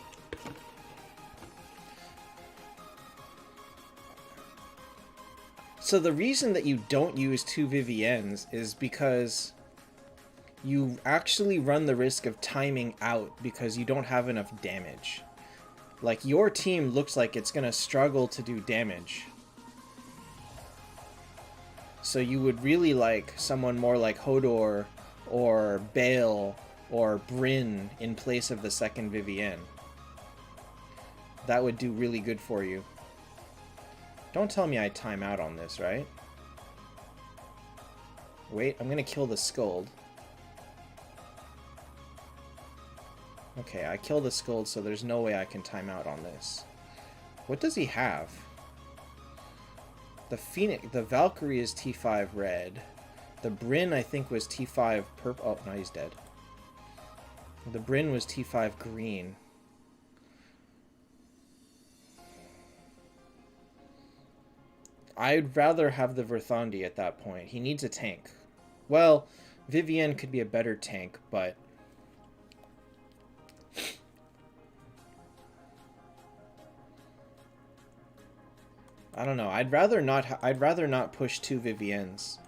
So the reason that you don't use 2 Viviennes is because you actually run the risk of timing out because you don't have enough damage. Like, your team looks like it's gonna struggle to do damage. So you would really like someone more like Hodor or Bale or Bryn in place of the second Vivienne. That would do really good for you. Don't tell me I time out on this, right? Wait, I'm gonna kill the Skuld. Okay, I killed the Skuld, so there's no way I can time out on this. What does he have? The Phoenix, the Valkyrie is T5 red. The Bryn, I think, was T5 purple. Oh, no, he's dead. The Bryn was T5 green. I'd rather have the Verthandi at that point. He needs a tank. Well, Vivienne could be a better tank, but... I don't know. I'd rather not push 2 Viviennes.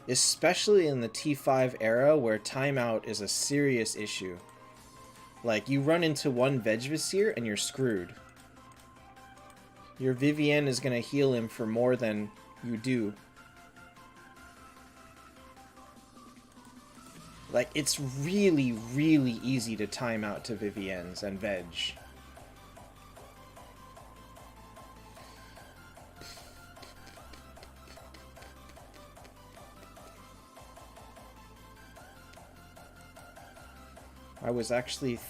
Especially in the T5 era where timeout is a serious issue. Like, you run into one Vegvisir and you're screwed. Your Vivienne is going to heal him for more than you do. Like, it's really, really easy to time out to Viviennes and Veg. I was actually...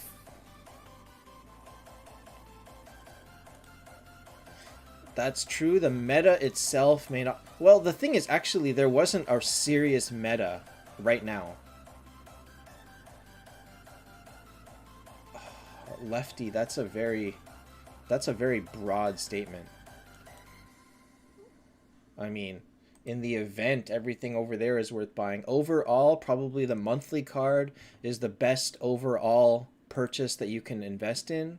That's true, the meta itself may not... Well, the thing is, actually, there wasn't a serious meta right now. Lefty, that's a very broad statement. I mean, in the event, everything over there is worth buying. Overall, probably the monthly card is the best overall purchase that you can invest in.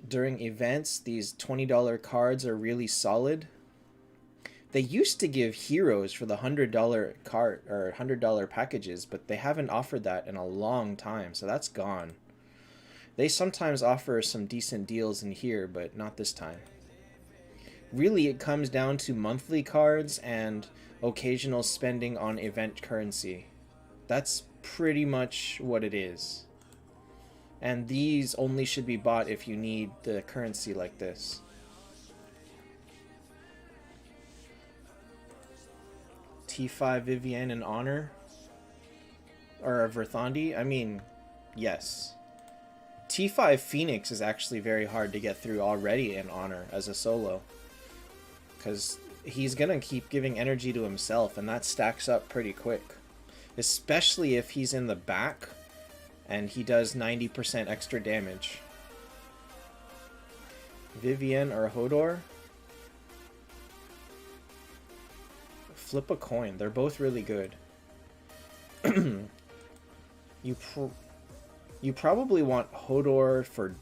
During events, these $20 cards are really solid. They used to give heroes for the $100 card or $100 packages, but they haven't offered that in a long time, so that's gone. They sometimes offer some decent deals in here, but not this time. Really, it comes down to monthly cards and occasional spending on event currency. That's pretty much what it is. And these only should be bought if you need the currency like this. T5 Vivienne in Honor? Or a Verthandi? I mean, yes. T5 Phoenix is actually very hard to get through already in Honor as a solo. Because he's going to keep giving energy to himself, and that stacks up pretty quick. Especially if he's in the back, and he does 90% extra damage. Vivienne or Hodor? Flip a coin. They're both really good. You probably want Hodor for...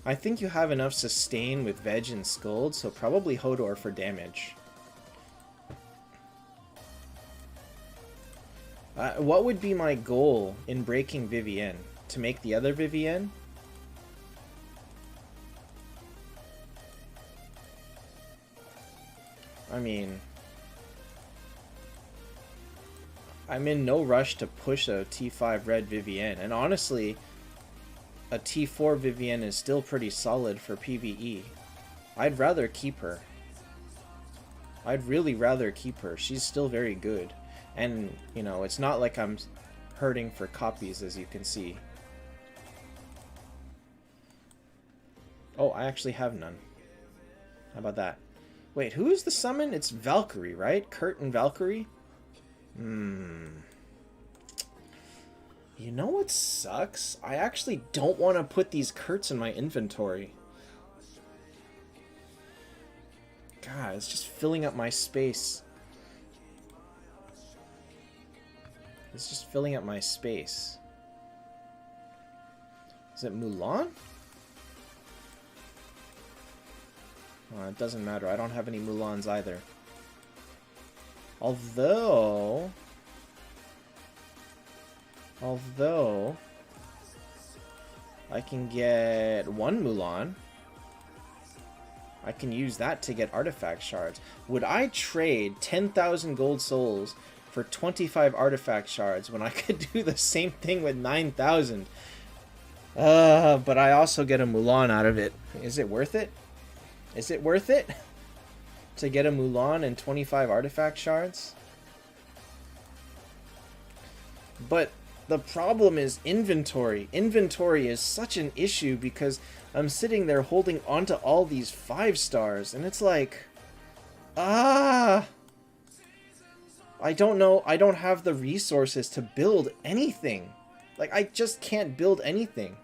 I think you have enough sustain with Veg and Skuld, so probably Hodor for damage. What would be my goal in breaking Vivienne? To make the other Vivienne? I mean, I'm in no rush to push a T5 red Vivienne, and honestly, a T4 Vivienne is still pretty solid for PvE. I'd rather keep her. I'd really rather keep her. She's still very good. And, you know, it's not like I'm hurting for copies, as you can see. Oh, I actually have none. How about that? Wait, who is the summon? It's Valkyrie, right? Kurt and Valkyrie? You know what sucks? I actually don't want to put these Kurts in my inventory. God, it's just filling up my space. It's just filling up my space. Is it Mulan? It doesn't matter. I don't have any Mulans either. Although I can get one Mulan. I can use that to get artifact shards. Would I trade 10,000 gold souls for 25 artifact shards when I could do the same thing with 9,000? But I also get a Mulan out of it. Is it worth it? Is it worth it to get a Mulan and 25 artifact shards? But the problem is inventory. Inventory is such an issue because I'm sitting there holding onto all these 5 stars, and it's like, I don't know. I don't have the resources to build anything. Like, I just can't build anything.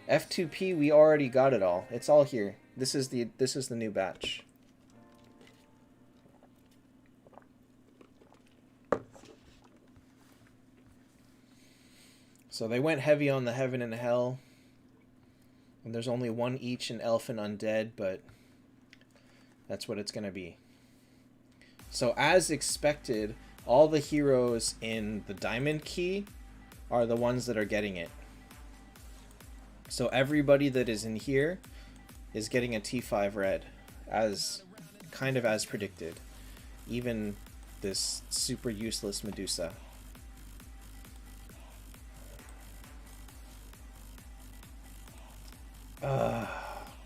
F2P, we already got it all. It's all here. This is the new batch. So they went heavy on the Heaven and Hell. And there's only one each in Elf and Undead, but that's what it's going to be. So as expected, all the heroes in the Diamond Key are the ones that are getting it. So everybody that is in here is getting a T5 red, as kind of as predicted. Even this super useless Medusa.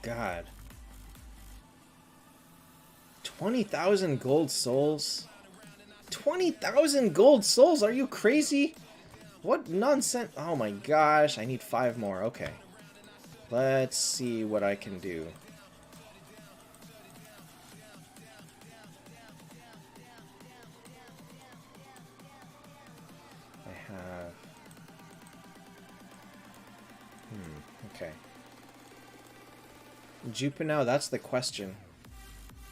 God. 20,000 gold souls? 20,000 gold souls? Are you crazy? What nonsense? Oh my gosh, I need 5 more. Okay. Let's see what I can do. I have Okay. Jupinou, that's the question.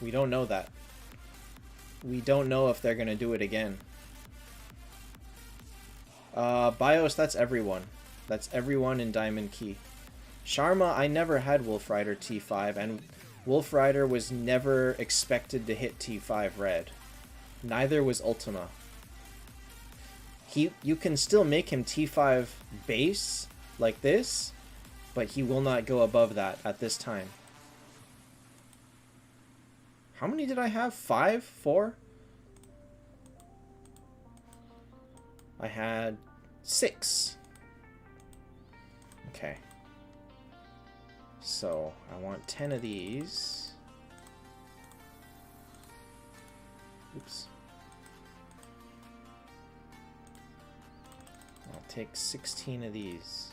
We don't know that. We don't know if they're going to do it again. Bios, that's everyone. That's everyone in Diamond Key. Sharma, I never had Wolf Rider T5, and Wolf Rider was never expected to hit T5 red. Neither was Ultima. You can still make him T5 base, like this, but he will not go above that at this time. How many did I have? 5? 4? I had 6. Okay. So, I want 10 of these. Oops. I'll take 16 of these.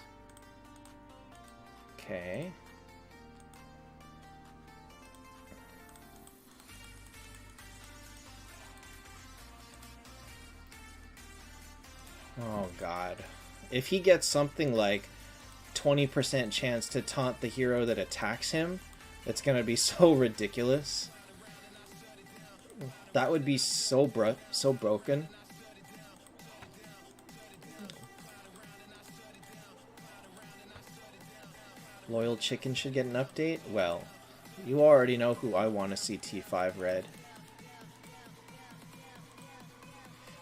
Okay. Oh god. If he gets something like 20% chance to taunt the hero that attacks him, it's gonna be so ridiculous. That would be so broken. Loyal Chicken should get an update? Well, you already know who I want to see T5 red.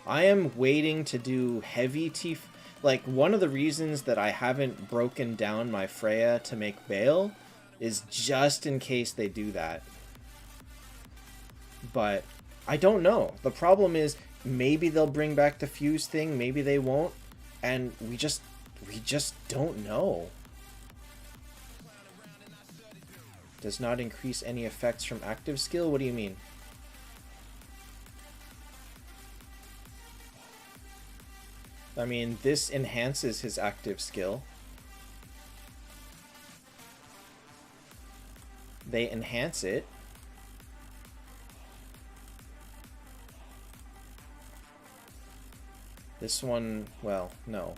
I am waiting to do heavy T... Like, one of the reasons that I haven't broken down my Freya to make Bale is just in case they do that. But I don't know. The problem is, maybe they'll bring back the fuse thing, maybe they won't, and we just don't know. Does not increase any effects from active skill? What do you mean? I mean, this enhances his active skill. They enhance it. This one, well, no.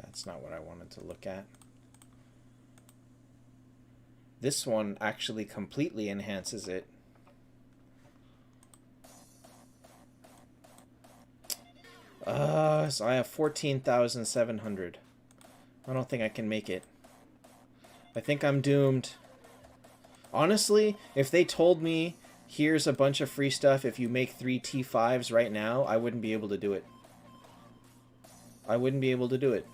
That's not what I wanted to look at. This one actually completely enhances it. So I have 14,700. I don't think I can make it. I think I'm doomed. Honestly, if they told me, here's a bunch of free stuff if you make 3 T5s right now, I wouldn't be able to do it. I wouldn't be able to do it.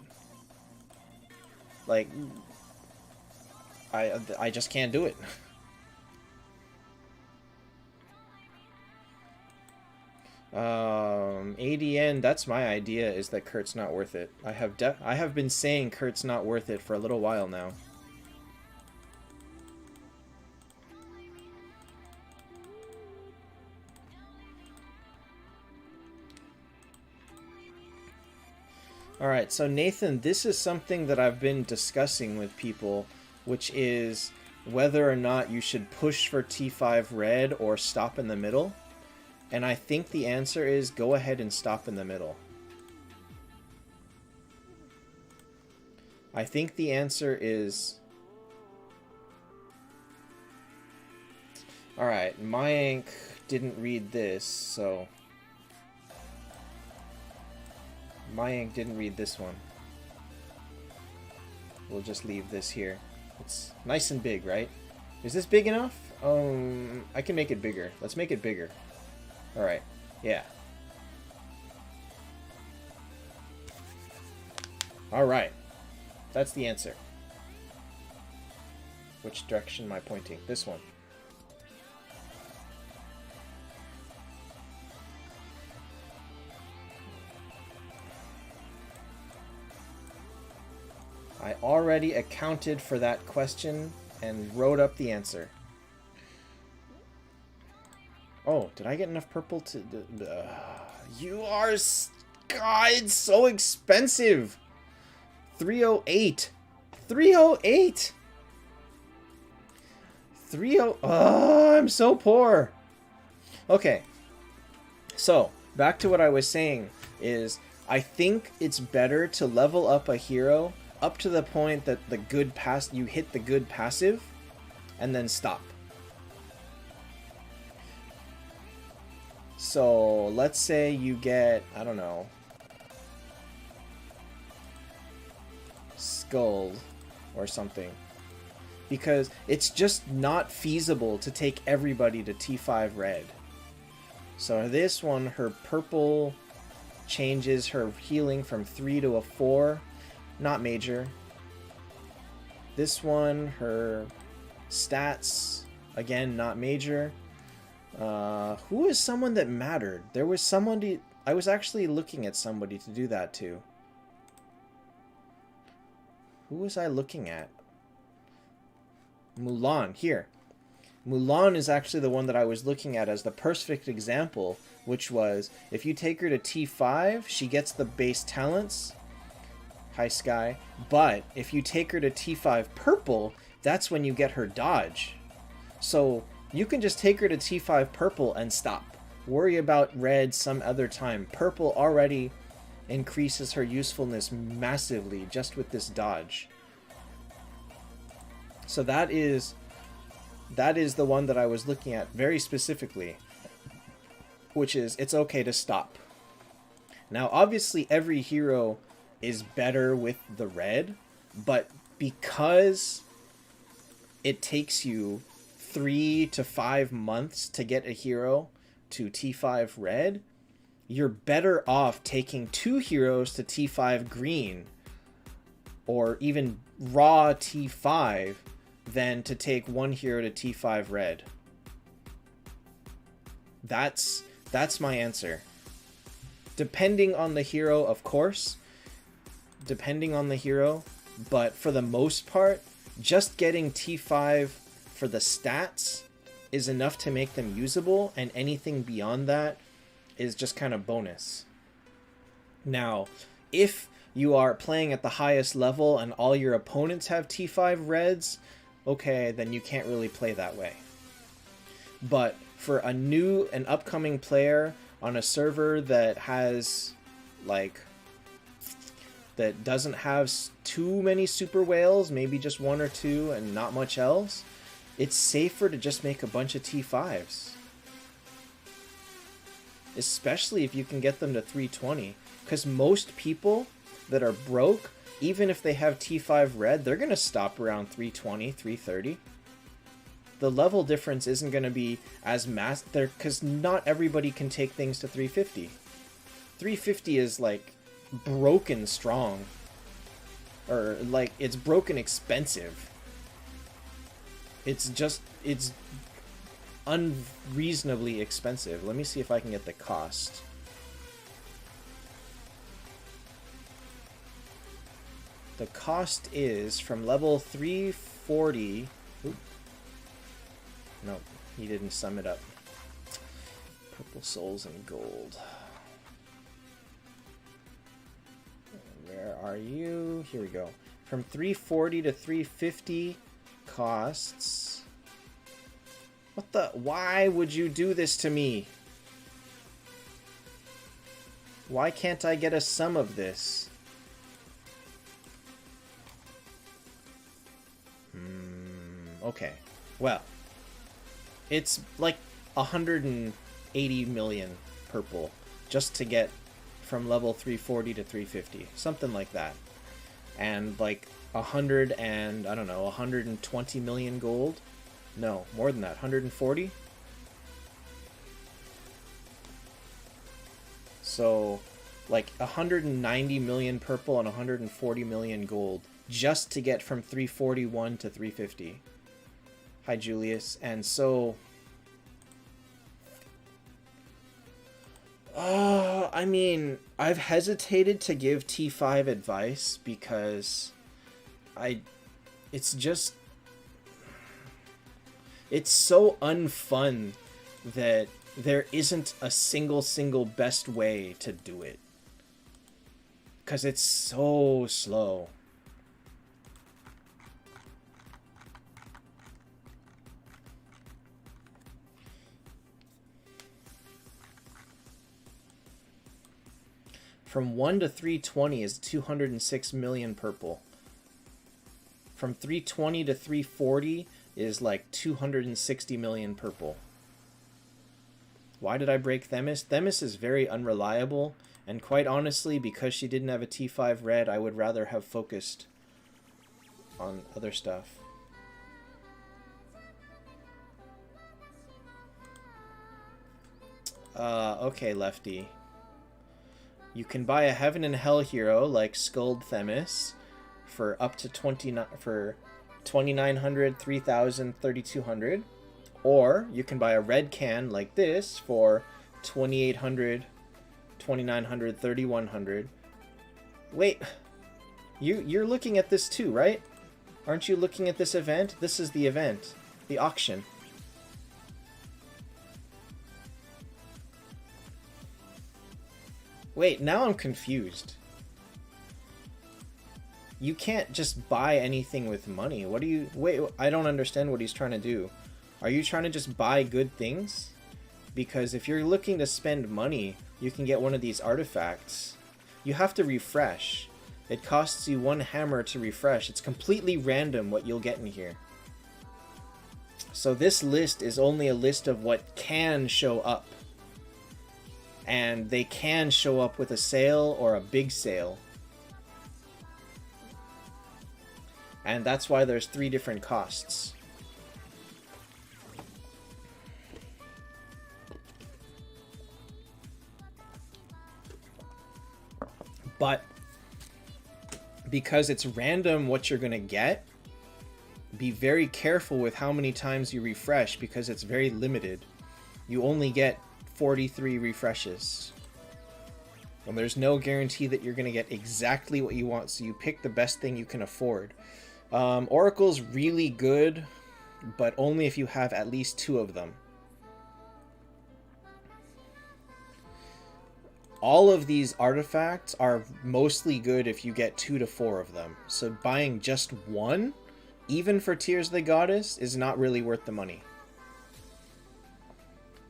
Like, I just can't do it. ADN, that's my idea, is that Kurt's not worth it. I have been saying Kurt's not worth it for a little while now. Alright, so Nathan, this is something that I've been discussing with people, which is whether or not you should push for T5 red or stop in the middle. And I think the answer is go ahead and stop in the middle. I think the answer is... Alright, Mayank didn't read this, so... Mayank didn't read this one. We'll just leave this here. It's nice and big, right? Is this big enough? I can make it bigger. Let's make it bigger. Alright, yeah. Alright. That's the answer. Which direction am I pointing? This one. I already accounted for that question and wrote up the answer. Oh, did I get enough purple to... You are... God, it's so expensive. 308. 308. 30... Oh, I'm so poor. Okay. So, back to what I was saying is... I think it's better to level up a hero up to the point that you hit the good passive and then stop. So let's say you get, I don't know, Skull or something. Because it's just not feasible to take everybody to T5 red. So this one, her purple changes her healing from 3 to a 4. Not major. This one, her stats, again, not major. Who is someone that mattered? There was somebody... I was actually looking at somebody to do that to. Who was I looking at? Mulan, here. Mulan is actually the one that I was looking at as the perfect example, which was, if you take her to T5, she gets the base talents. Hi, Sky. But if you take her to T5 purple, that's when you get her dodge. So you can just take her to T5 purple and stop. Worry about red some other time. Purple already increases her usefulness massively just with this dodge. So that is the one that I was looking at very specifically, which is it's okay to stop. Now, obviously, every hero is better with the red, but because it takes you 3 to 5 months to get a hero to T5 red, you're better off taking 2 heroes to T5 green or even raw T5 than to take 1 hero to T5 red. That's my answer. Depending on the hero, of course. Depending on the hero. But for the most part, just getting T5 for the stats is enough to make them usable, and anything beyond that is just kind of bonus. Now, if you are playing at the highest level and all your opponents have T5 reds, okay, then you can't really play that way. But for a new and upcoming player on a server that has, like, that doesn't have too many super whales, maybe just 1 or 2 and not much else, it's safer to just make a bunch of T5s. Especially if you can get them to 320. Because most people that are broke, even if they have T5 red, they're going to stop around 320, 330. The level difference isn't going to be as massive there, because not everybody can take things to 350. 350 is like broken strong. Or like it's broken expensive. It's unreasonably expensive. Let me see if I can get the cost. The cost is from level 340. Oop. No, he didn't sum it up. Purple souls and gold. Where are you? Here we go. From 340 to 350 costs. What the? Why would you do this to me? Why can't I get a sum of this? Okay. Well, it's like 180 million purple just to get from level 340 to 350. Something like that. And like 100 and, I don't know, 120 million gold? No, more than that. 140? So, like 190 million purple and 140 million gold just to get from 341 to 350. Hi, Julius. And so... I mean, I've hesitated to give T5 advice because it's just... It's so unfun that, there isn't a single best way to do it. Because it's so slow. From 1 to 320 is 206 million purple. From 320 to 340 is like 260 million purple. Why did I break Themis? Themis is very unreliable, and quite honestly, because she didn't have a T5 red, I would rather have focused on other stuff. Okay, Lefty. You can buy a Heaven and Hell hero like Skuld Themis for up to 2,900, 3,000, 3,200. Or you can buy a red can like this for 2,800, 2,900, 3,100. Wait, you're looking at this too, right? Aren't you looking at this event? This is the event, the auction. Wait, now I'm confused. You can't just buy anything with money. What do you... Wait, I don't understand what he's trying to do. Are you trying to just buy good things? Because if you're looking to spend money, you can get one of these artifacts. You have to refresh. It costs you 1 hammer to refresh. It's completely random what you'll get in here. So this list is only a list of what can show up. And they can show up with a sale or a big sale. And that's why there's 3 different costs. But because it's random what you're going to get, be very careful with how many times you refresh because it's very limited. You only get 43 refreshes. And there's no guarantee that you're going to get exactly what you want, so you pick the best thing you can afford. Oracle's really good, but only if you have at least 2 of them. All of these artifacts are mostly good if you get 2 to 4 of them. So buying just 1, even for Tears of the Goddess, is not really worth the money.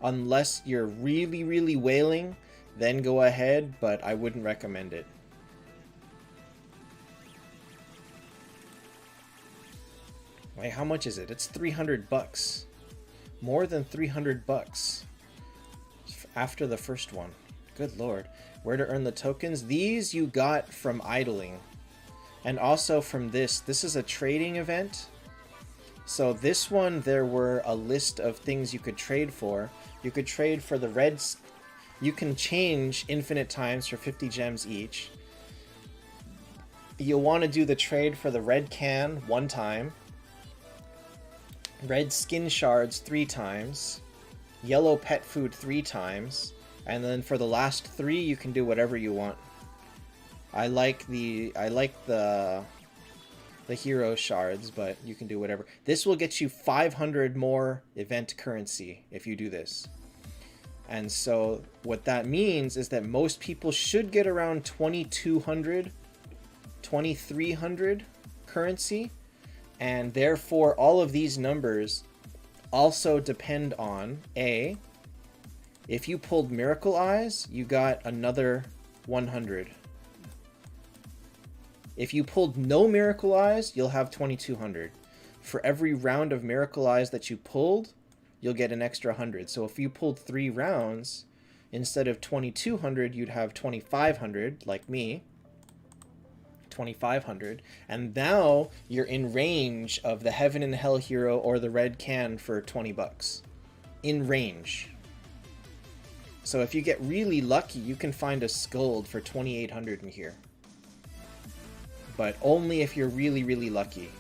Unless you're really, really wailing, then go ahead, but I wouldn't recommend it. Wait, how much is it? It's 300 bucks. More than 300 bucks after the first one. Good lord. Where to earn the tokens? These you got from idling. And also from this. This is a trading event. So this one, there were a list of things you could trade for. You could trade for the reds. You can change infinite times for 50 gems each. You'll want to do the trade for the red can 1 time. Red skin shards 3 times. Yellow pet food 3 times. And then for the last 3, you can do whatever you want. I like the hero shards, but you can do whatever. This will get you 500 more event currency if you do this. And so what that means is that most people should get around 2,200, 2,300 currency. And therefore, all of these numbers also depend on, A, if you pulled Miracle Eyes, you got another 100. If you pulled no Miracle Eyes, you'll have 2,200. For every round of Miracle Eyes that you pulled, you'll get an extra 100. So if you pulled 3 rounds, instead of 2,200, you'd have 2,500, like me. 2,500. And now you're in range of the Heaven and Hell hero or the red can for 20 bucks. In range. So if you get really lucky, you can find a Skuld for 2,800 in here. But only if you're really, really lucky.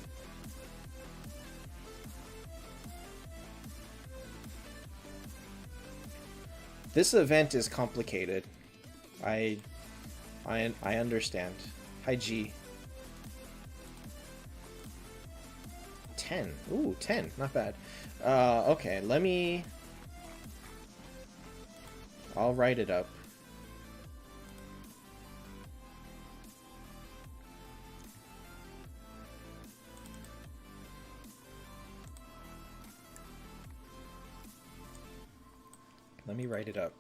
This event is complicated. I understand. Hi, G. 10. Ooh, 10. Not bad. Okay, let me I'll write it up. Let me write it up.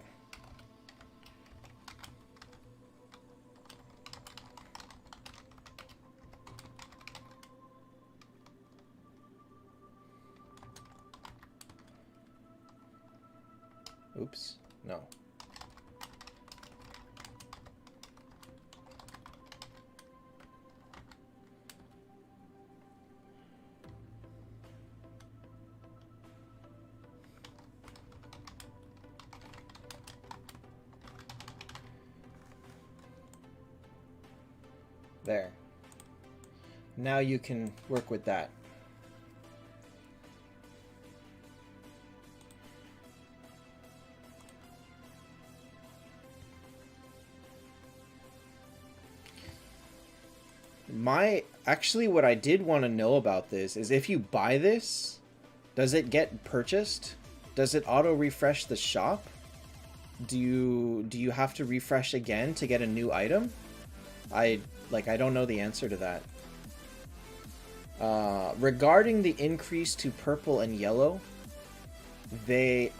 Oops, no. There. Now you can work with that. Actually, what I did want to know about this is if you buy this, does it get purchased? Does it auto refresh the shop? Do you have to refresh again to get a new item? I don't know the answer to that. Regarding the increase to purple and yellow, the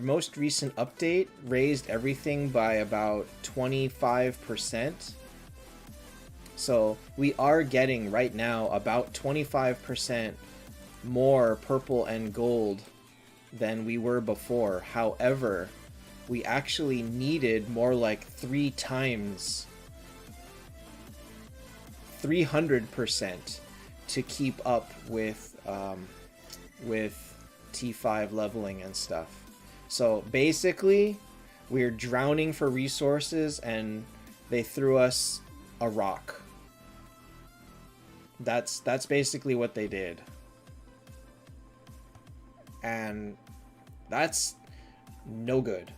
most recent update raised everything by about 25%. So we are getting right now about 25% more purple and gold than we were before. However, we actually needed more like 3 times 300% to keep up with T5 leveling and stuff. So basically, we're drowning for resources and they threw us a rock. That's basically what they did. And that's no good.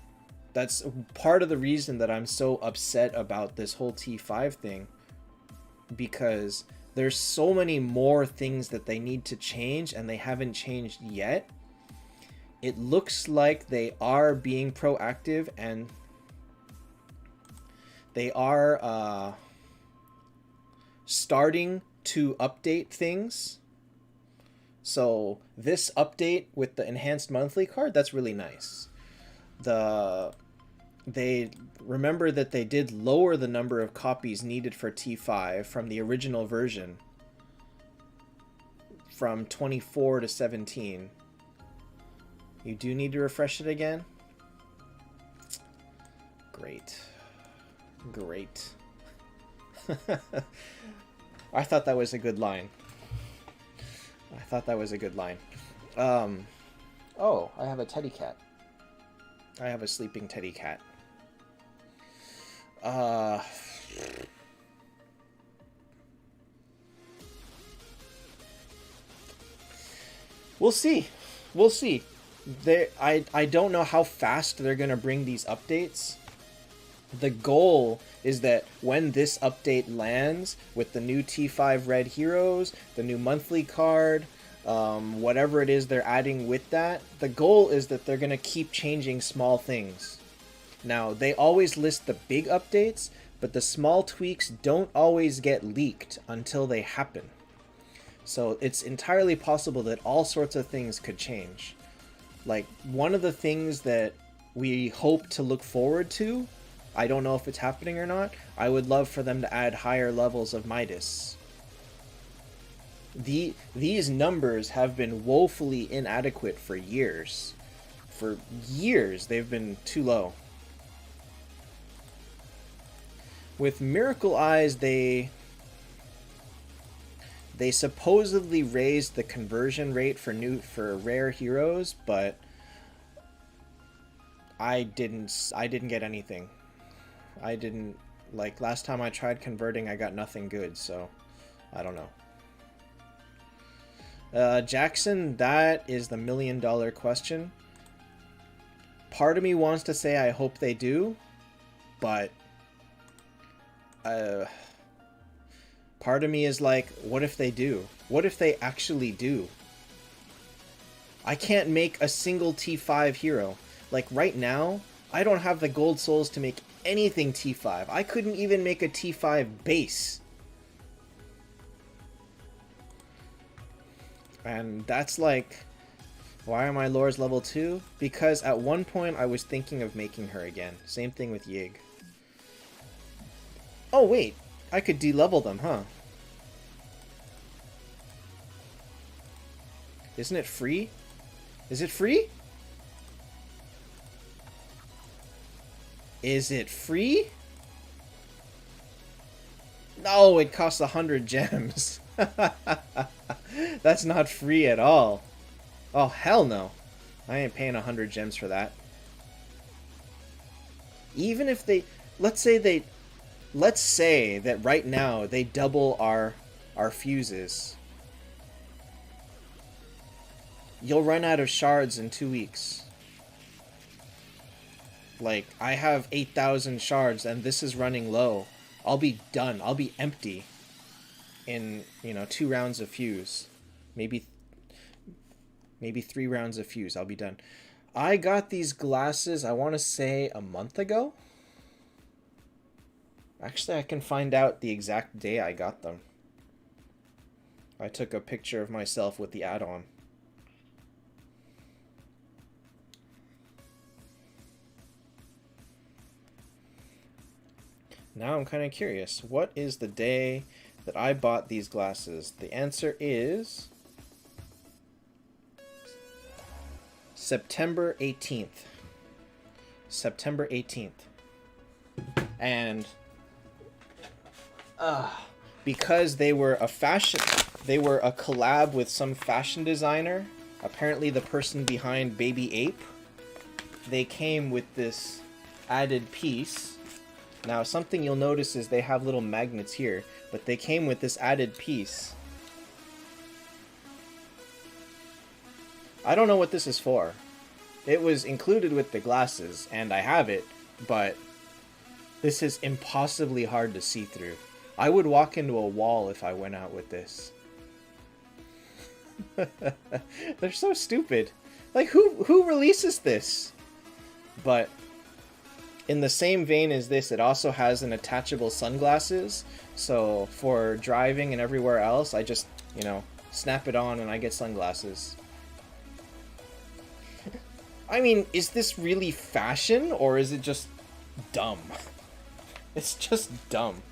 That's part of the reason that I'm so upset about this whole T5 thing, because there's so many more things that they need to change and they haven't changed yet. It looks like they are being proactive and they are starting to update things. So this update with the enhanced monthly card, that's really nice. They remember that they did lower the number of copies needed for T5 from the original version from 24 to 17. You do need to refresh it again? Great. Great. I thought that was a good line. Oh, I have a teddy cat. I have a sleeping teddy cat. We'll see. I don't know how fast they're going to bring these updates. The goal is that when this update lands with the new T5 Red Heroes, the new monthly card, whatever it is they're adding with that, the goal is that they're going to keep changing small things. Now, they always list the big updates, but the small tweaks don't always get leaked until they happen. So it's entirely possible that all sorts of things could change. Like, one of the things that we hope to look forward to, I don't know if it's happening or not, I would love for them to add higher levels of Midas. These numbers have been woefully inadequate for years. For years, they've been too low. With Miracle Eyes, they supposedly raised the conversion rate for rare heroes, but I didn't get anything. I didn't, like, last time I tried converting, I got nothing good, so I don't know. Jackson, that is the $1 million question. Part of me wants to say I hope they do, but part of me is like, what if they do? What if they actually do? I can't make a single T5 hero. Like, right now, I don't have the gold souls to make anything T5. I couldn't even make a T5 base. And that's like... Why are my lores level 2? Because at one point I was thinking of making her again. Same thing with Yig. Oh wait, I could de-level them, huh? Isn't it free? Is it free? Is it free? No, it costs 100 gems. That's not free at all. Oh, hell no. I ain't paying 100 gems for that. Even if they... Let's say that right now they double our fuses. You'll run out of shards in 2 weeks. Like, I have 8,000 shards and this is running low. I'll be done. I'll be empty in, 2 rounds of fuse. Maybe 3 rounds of fuse. I'll be done. I got these glasses, I want to say, a month ago. Actually, I can find out the exact day I got them. I took a picture of myself with the add-on. Now I'm kind of curious. What is the day that I bought these glasses? The answer is... September 18th. September 18th. And... because they were a collab with some fashion designer, apparently the person behind Baby Ape, they came with this added piece. Now, something you'll notice is they have little magnets here, but they came with this added piece. I don't know what this is for. It was included with the glasses, and I have it, but this is impossibly hard to see through. I would walk into a wall if I went out with this. They're so stupid. Like, who releases this? But in the same vein as this, it also has an attachable sunglasses. So for driving and everywhere else, I just, snap it on and I get sunglasses. I mean, is this really fashion or is it just dumb? It's just dumb.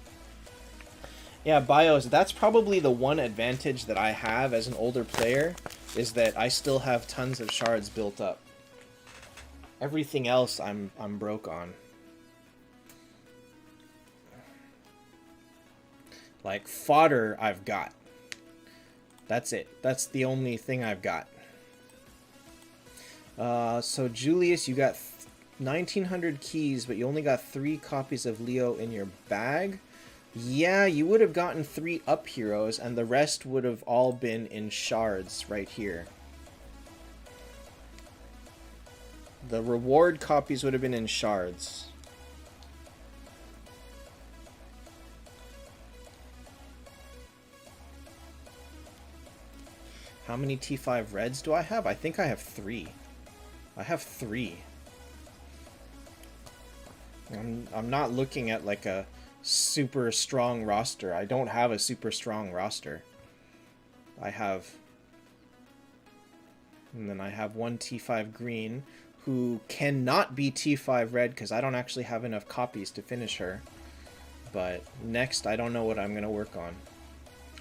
Yeah, BIOS, that's probably the one advantage that I have as an older player, is that I still have tons of shards built up. Everything else I'm broke on. Like, fodder I've got. That's it. That's the only thing I've got. So Julius, you got 1,900 keys, but you only got 3 copies of Leo in your bag. Yeah, you would have gotten 3 up heroes, and the rest would have all been in shards right here. The reward copies would have been in shards. How many T5 reds do I have? I think I have 3. I have 3. I'm not looking at like a super strong roster. I don't have a super strong roster. I have... And then I have 1 T5 green, who cannot be T5 red because I don't actually have enough copies to finish her. But next, I don't know what I'm going to work on.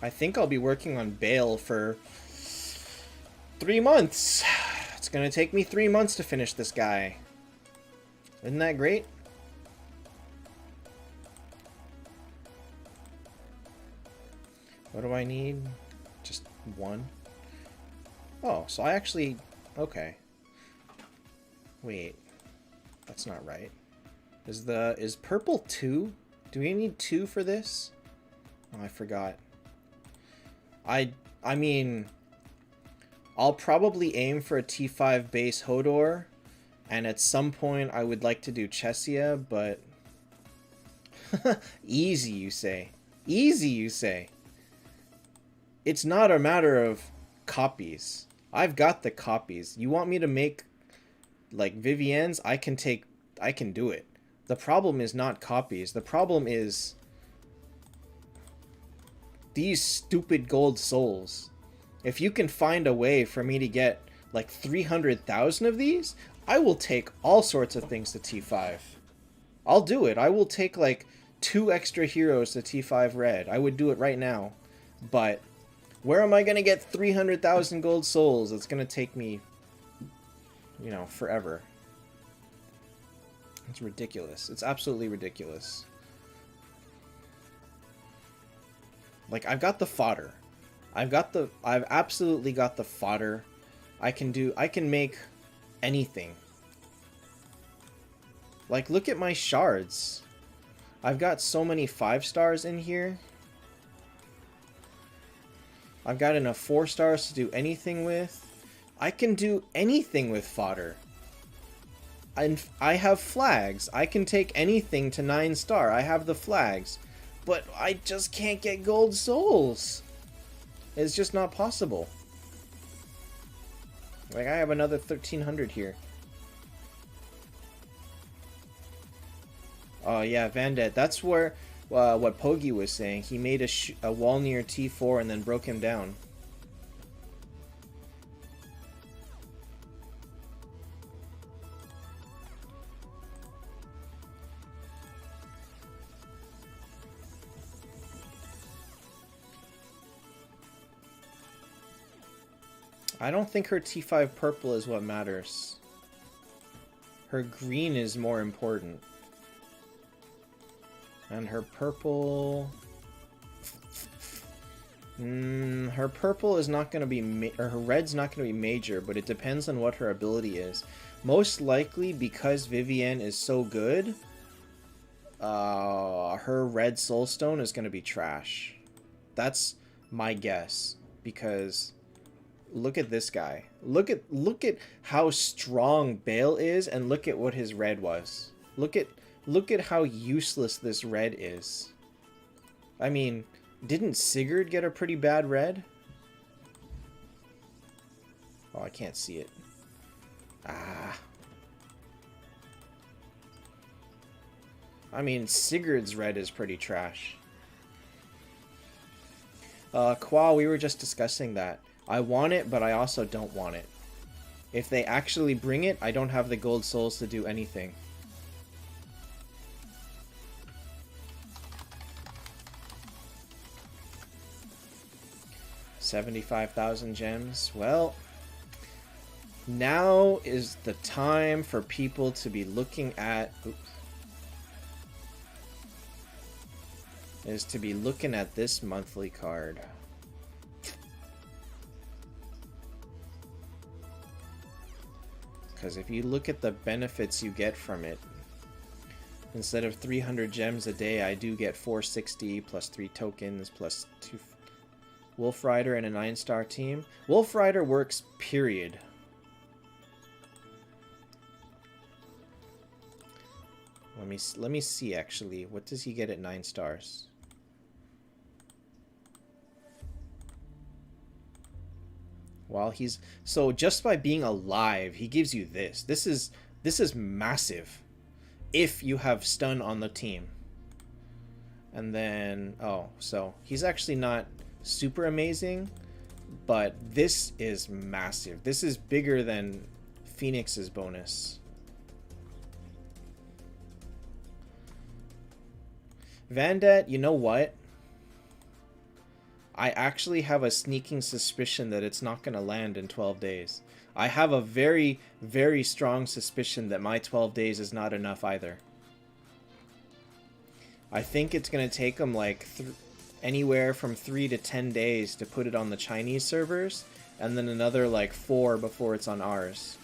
I think I'll be working on Bale for 3 months. It's going to take me 3 months to finish this guy. Isn't that great? What do I need? Just 1? Oh, so I actually... Okay. Wait. That's not right. Is purple 2? Do we need 2 for this? Oh, I forgot. I mean... I'll probably aim for a T5 base Hodor, and at some point I would like to do Chesia, but... Easy, you say. Easy, you say. It's not a matter of copies. I've got the copies. You want me to make, like, Vivienne's? I can I can do it. The problem is not copies. The problem is these stupid gold souls. If you can find a way for me to get like 300,000 of these, I will take all sorts of things to T5. I'll do it. I will take like 2 extra heroes to T5 red. I would do it right now. But where am I going to get 300,000 gold souls? It's going to take me, you know, forever. It's ridiculous. It's absolutely ridiculous. Like, I've got the fodder. I've absolutely got the fodder. I can make anything. Like, look at my shards. I've got so many 5 stars in here. I've got enough 4 stars to do anything with. I can do anything with fodder. And I have flags. I can take anything to 9 star. I have the flags. But I just can't get gold souls. It's just not possible. Like, I have another 1,300 here. Oh yeah, Vandette. That's where what Pogi was saying. He made a wall near T4 and then broke him down. I don't think her T5 purple is what matters. Her green is more important. And her purple... her purple is not going to be... or her red's not going to be major, but it depends on what her ability is. Most likely, because Vivienne is so good, her red soulstone is going to be trash. That's my guess. Because... look at this guy. Look at how strong Bale is, and look at what his red was. Look at how useless this red is. I mean, didn't Sigurd get a pretty bad red? Oh, I can't see it. Ah. I mean, Sigurd's red is pretty trash. Qua, we were just discussing that. I want it, but I also don't want it. If they actually bring it, I don't have the gold souls to do anything. $75,000 gems. Well, now is the time for people to be looking at... is to be looking at this monthly card. Because if you look at the benefits you get from it, instead of 300 gems a day, I do get 460 plus 3 tokens plus 2 Wolf Rider and a 9-star team. Wolf Rider works, period. Let me see actually. What does he get at 9 stars? While he's so just by being alive, he gives you this. This is massive if you have stun on the team. And then so he's actually not super amazing, but this is massive. This is bigger than Phoenix's bonus. Vandette, you know what? I actually have a sneaking suspicion that it's not going to land in 12 days. I have a very, very strong suspicion that my 12 days is not enough either. I think it's going to take them like anywhere from 3 to 10 days to put it on the Chinese servers, and then another like 4 before it's on ours.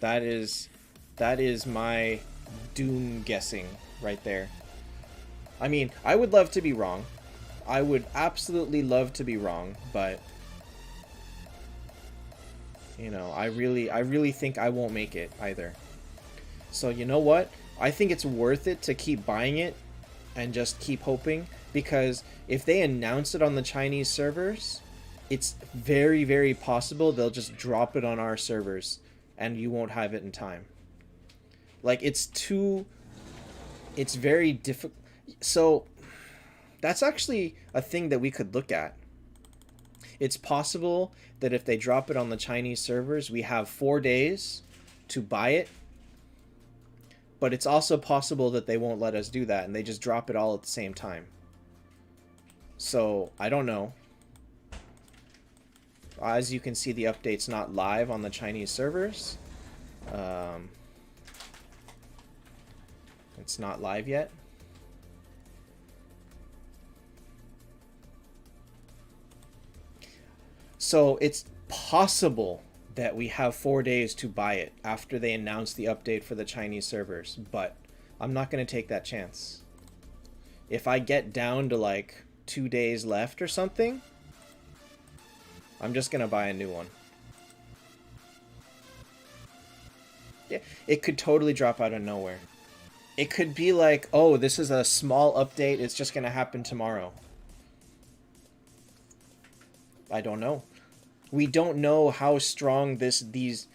That is my doom guessing right there. I mean, I would love to be wrong. I would absolutely love to be wrong, but you know, I really think I won't make it either. So you know what? I think it's worth it to keep buying it and just keep hoping, because if they announce it on the Chinese servers, it's very, very possible they'll just drop it on our servers. and you won't have it in time. Like, it's very difficult. So that's actually a thing that we could look at. It's possible that if they drop it on the Chinese servers, we have 4 days to buy it. But it's also possible that they won't let us do that and they just drop it all at the same time. So, I don't know. As you can see, the update's not live on the Chinese servers. It's not live yet. So it's possible that we have 4 days to buy it after they announce the update for the Chinese servers, but I'm not going to take that chance. If I get down to like 2 days left or something, I'm just going to buy a new one. Yeah, it could totally drop out of nowhere. It could be like, oh, this is a small update, it's just going to happen tomorrow. I don't know. We don't know how strong these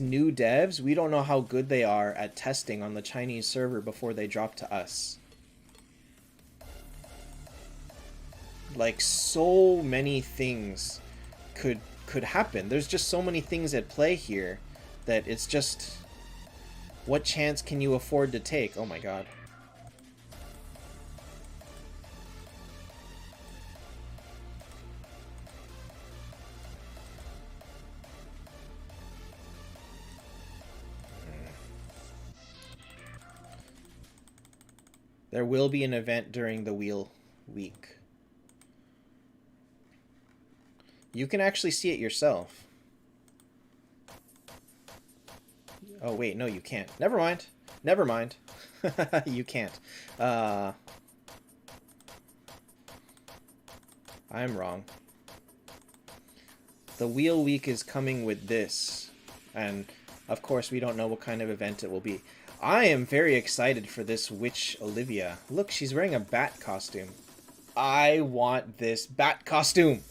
new devs, we don't know how good they are at testing on the Chinese server before they drop to us. Like, so many things could happen. There's just so many things at play here that it's just, what chance can you afford to take? Oh my god. There will be an event during the wheel week. You can actually see it yourself. Oh wait, no you can't. Never mind. Never mind. You can't. I'm wrong. The wheel week is coming with this. And of course we don't know what kind of event it will be. I am very excited for this witch Olivia. Look, she's wearing a bat costume. I want this bat costume.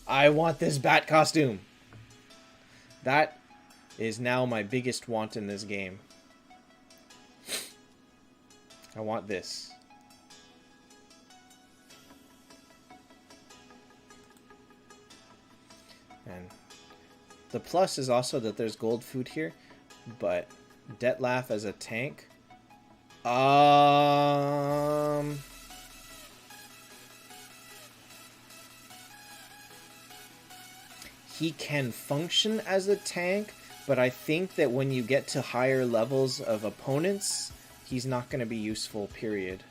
I want this bat costume. That is now my biggest want in this game. I want this. And the plus is also that there's gold food here, but Detlaf as a tank. He can function as a tank, but I think that when you get to higher levels of opponents, he's not going to be useful, period.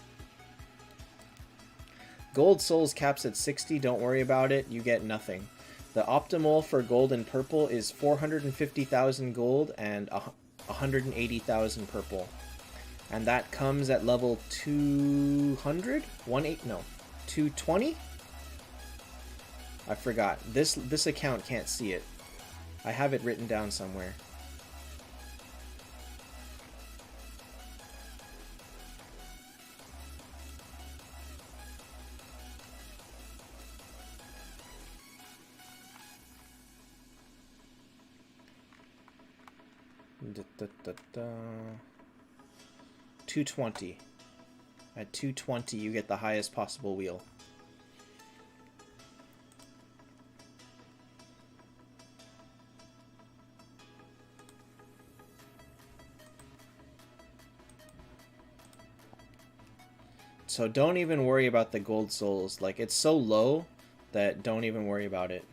Gold souls caps at 60, don't worry about it, you get nothing. The optimal for gold and purple is 450,000 gold and 180,000 purple. And that comes at level 200? 220? I forgot. This account can't see it. I have it written down somewhere. Da, da, da, da. 220. At 220 you get the highest possible wheel. So don't even worry about the gold souls. Like, it's so low that don't even worry about it.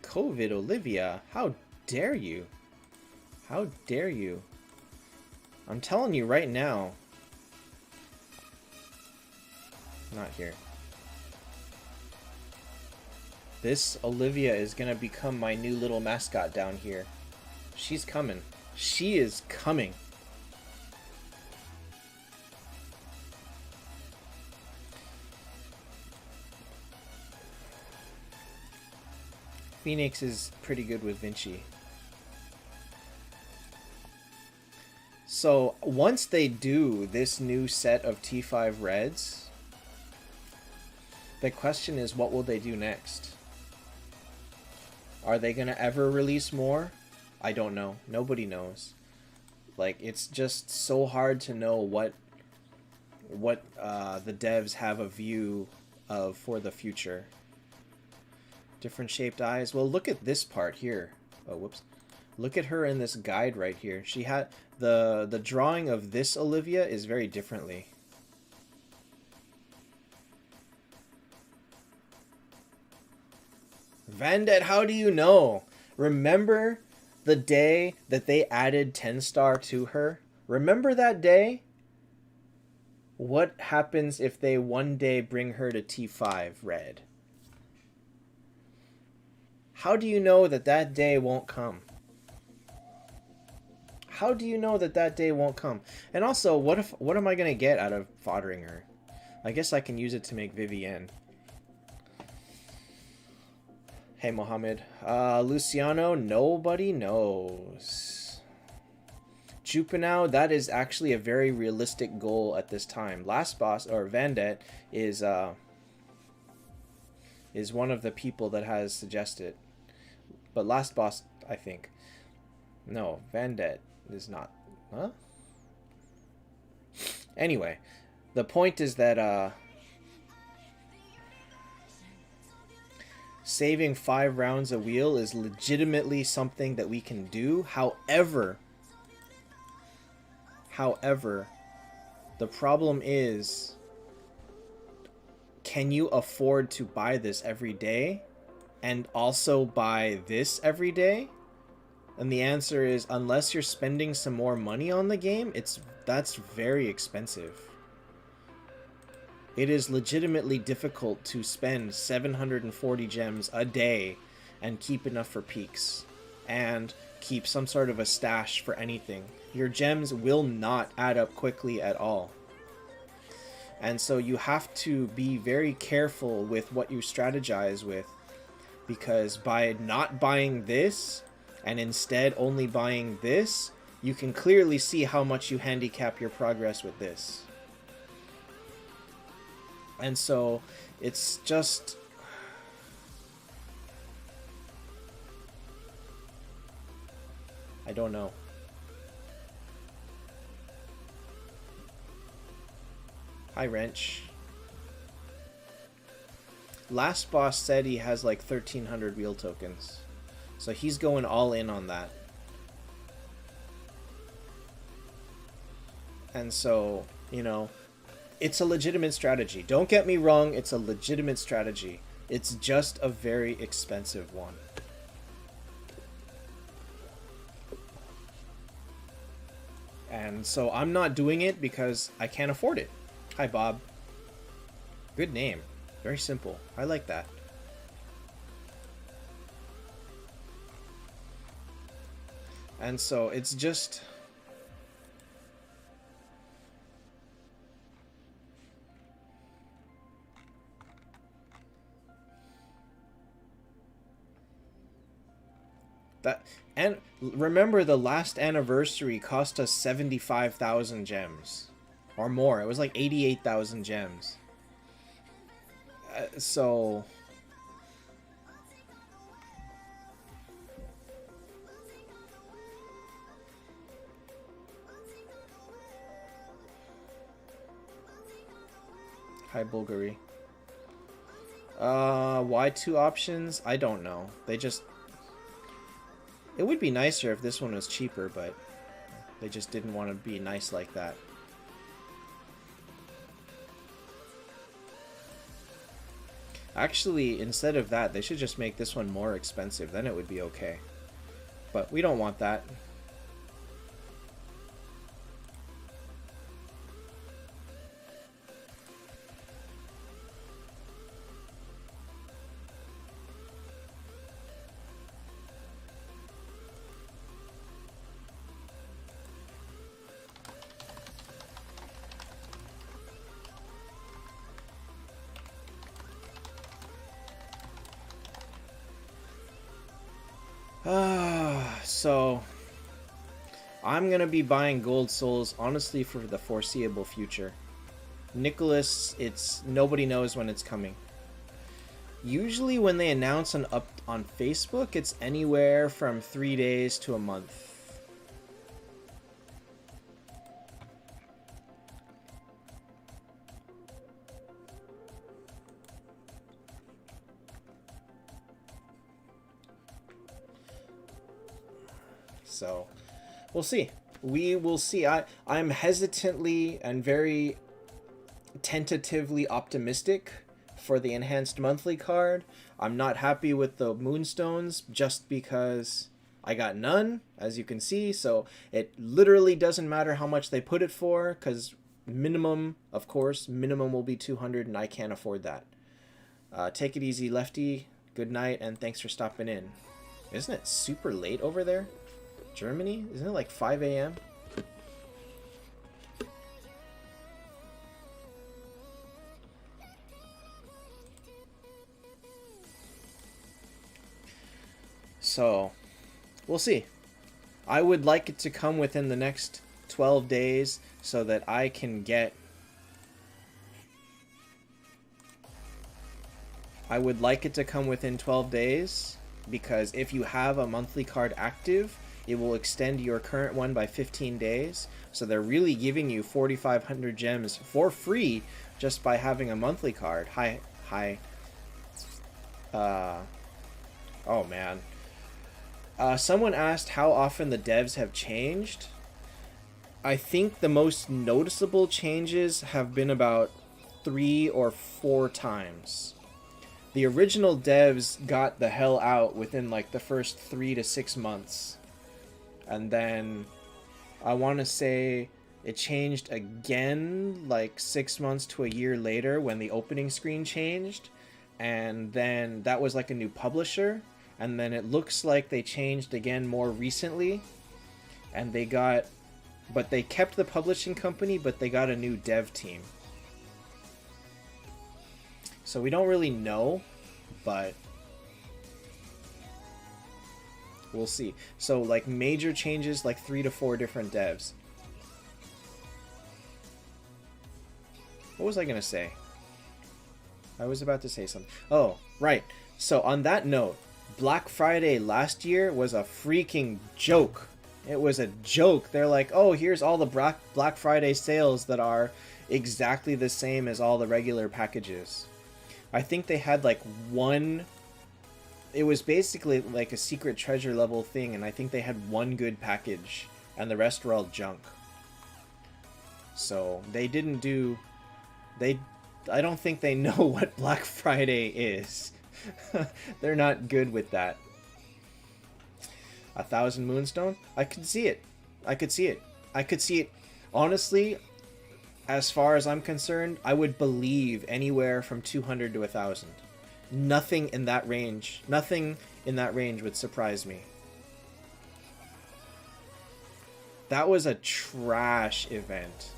COVID, Olivia. How dare you? How dare you? I'm telling you right now. Not here. This Olivia is gonna become my new little mascot down here. She's coming. She is coming. Phoenix is pretty good with Vinci. So once they do this new set of T5 reds, the question is, what will they do next? Are they gonna ever release more? I don't know. Nobody knows. Like, it's just so hard to know what the devs have a view of for the future. Different shaped eyes. Well, look at this part here. Oh, whoops. Look at her in this guide right here. She had the drawing of this Olivia is very differently. Vandet, how do you know? Remember the day that they added 10-star to her? Remember that day? What happens if they one day bring her to T5 red? How do you know that that day won't come? How do you know that that day won't come? And also, what am I going to get out of foddering her? I guess I can use it to make Vivienne. Hey, Mohammed. Luciano, nobody knows. Jupinau, that is actually a very realistic goal at this time. Last boss, or Vandet, is one of the people that has suggested. But last boss, I think. No, Vandet is not. Huh? Anyway, the point is that saving 5 rounds a wheel is legitimately something that we can do. However, the problem is, can you afford to buy this every day and also buy this every day? And the answer is, unless you're spending some more money on the game, that's very expensive. It is legitimately difficult to spend 740 gems a day and keep enough for peaks and keep some sort of a stash for anything. Your gems will not add up quickly at all. And so you have to be very careful with what you strategize with, because by not buying this and instead only buying this, you can clearly see how much you handicap your progress with this. And so it's just, I don't know. Hi, Wrench. Last boss said he has like 1,300 wheel tokens. So he's going all in on that. And so, you know, it's a legitimate strategy. Don't get me wrong, it's a legitimate strategy. It's just a very expensive one. And so I'm not doing it because I can't afford it. Hi, Bob. Good name. Very simple. I like that. And so it's just... that, and remember, the last anniversary cost us 75,000 gems. Or more. It was like 88,000 gems. So... Hi, Bulgari. Why 2 options? I don't know. They just... It would be nicer if this one was cheaper, but they just didn't want to be nice like that. Actually, instead of that, they should just make this one more expensive. Then it would be okay. But we don't want that. So I'm gonna be buying gold souls honestly for the foreseeable future. Nicholas, nobody knows when it's coming. Usually when they announce an up on Facebook, it's anywhere from 3 days to a month. So, we'll see. We will see. I'm hesitantly and very tentatively optimistic for the enhanced monthly card. I'm not happy with the moonstones just because I got none, as you can see. So it literally doesn't matter how much they put it for, because minimum, of course, minimum will be 200, and I can't afford that. Take it easy, Lefty. Good night, and thanks for stopping in. Isn't it super late over there? Germany? Isn't it like 5 a.m.? So, we'll see. I would like it to come within the next 12 days so that I can get... I would like it to come within 12 days because if you have a monthly card active, it will extend your current one by 15 days. So they're really giving you 4,500 gems for free just by having a monthly card. Oh man. Someone asked how often the devs have changed. I think the most noticeable changes have been about 3 or 4 times. The original devs got the hell out within like the first 3 to 6 months. And then I want to say it changed again like 6 months to a year later when the opening screen changed. And then that was like a new publisher. And then it looks like they changed again more recently. And they got... But they kept the publishing company, but they got a new dev team. So we don't really know, but... we'll see. So, like, major changes, like 3 to 4 different devs. What was I going to say? I was about to say something. Oh, right. So, on that note, Black Friday last year was a freaking joke. It was a joke. They're like, oh, here's all the Black Friday sales that are exactly the same as all the regular packages. I think they had, like, one... It was basically like a secret treasure level thing, and I think they had one good package, and the rest were all junk. So, they didn't do... I don't think they know what Black Friday is. They're not good with that. 1,000 moonstone? I could see it. I could see it. I could see it. Honestly, as far as I'm concerned, I would believe anywhere from 200 to 1,000. Nothing in that range. Nothing in that range would surprise me. That was a trash event.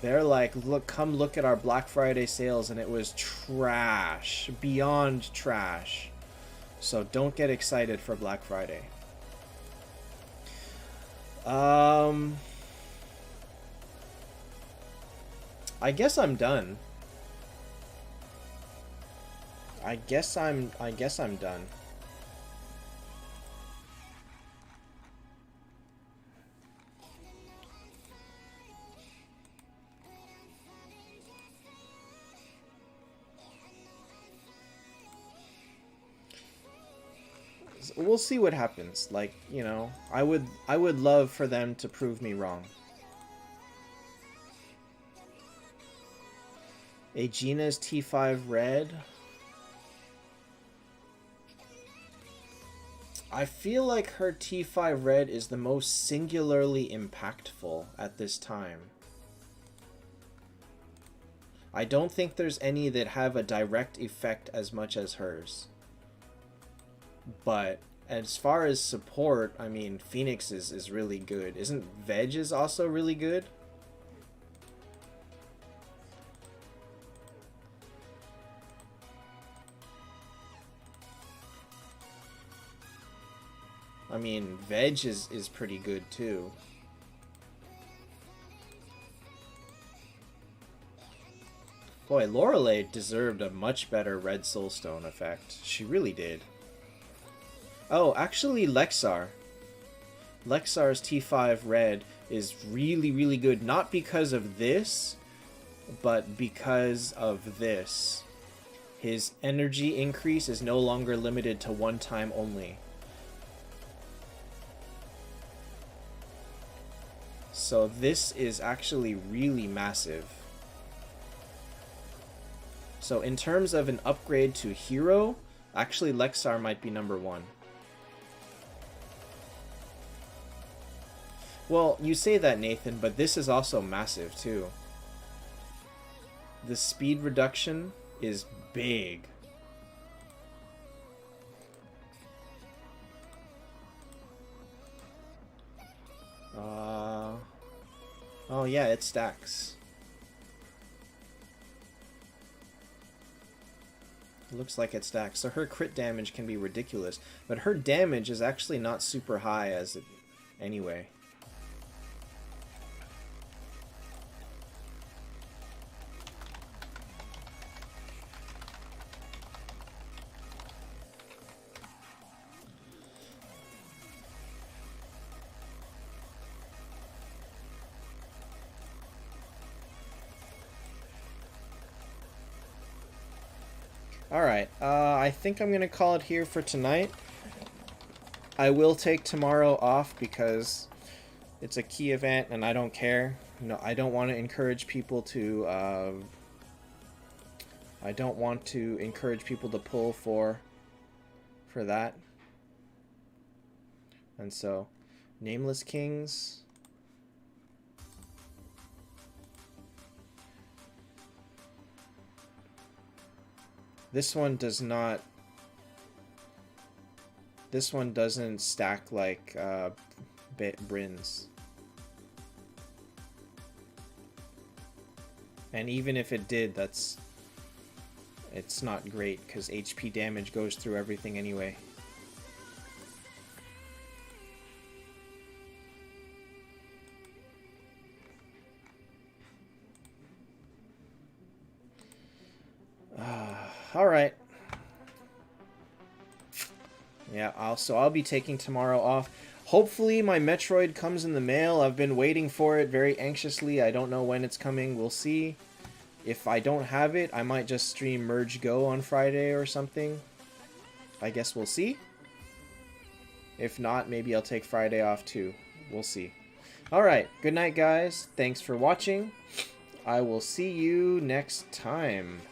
They're like, look, come look at our Black Friday sales, and it was trash. Beyond trash. So don't get excited for Black Friday. I guess I'm done. I guess I'm done. We'll see what happens. Like, you know, I would love for them to prove me wrong. Aegina's T5 red. I feel like her T5 red is the most singularly impactful at this time. I don't think there's any that have a direct effect as much as hers. But as far as support, I mean, Phoenix is really good. Isn't Veg is also really good? I mean, Veg is pretty good too. Boy, Lorelei deserved a much better red soulstone effect. She really did. Oh, actually Lexar. Lexar's T5 red is really, really good. Not because of this, but because of this. His energy increase is no longer limited to one time only. So this is actually really massive. So in terms of an upgrade to hero, actually Lexar might be number one. Well, you say that, Nathan, but this is also massive too. The speed reduction is big. Oh yeah, it stacks. It looks like it stacks. So her crit damage can be ridiculous, but her damage is actually not super high as it anyway. Alright, I think I'm going to call it here for tonight. I will take tomorrow off because it's a key event and I don't care. No, I don't want to encourage people to, I don't want to encourage people to pull for that. And so, Nameless Kings. This one does not. This one doesn't stack like Bryn's. And even if it did, it's not great because HP damage goes through everything anyway. All right. Yeah, I'll be taking tomorrow off. Hopefully my Metroid comes in the mail. I've been waiting for it very anxiously. I don't know when it's coming. We'll see. If I don't have it, I might just stream Merge Go on Friday or something. I guess we'll see. If not, maybe I'll take Friday off too. We'll see. Alright, good night guys. Thanks for watching. I will see you next time.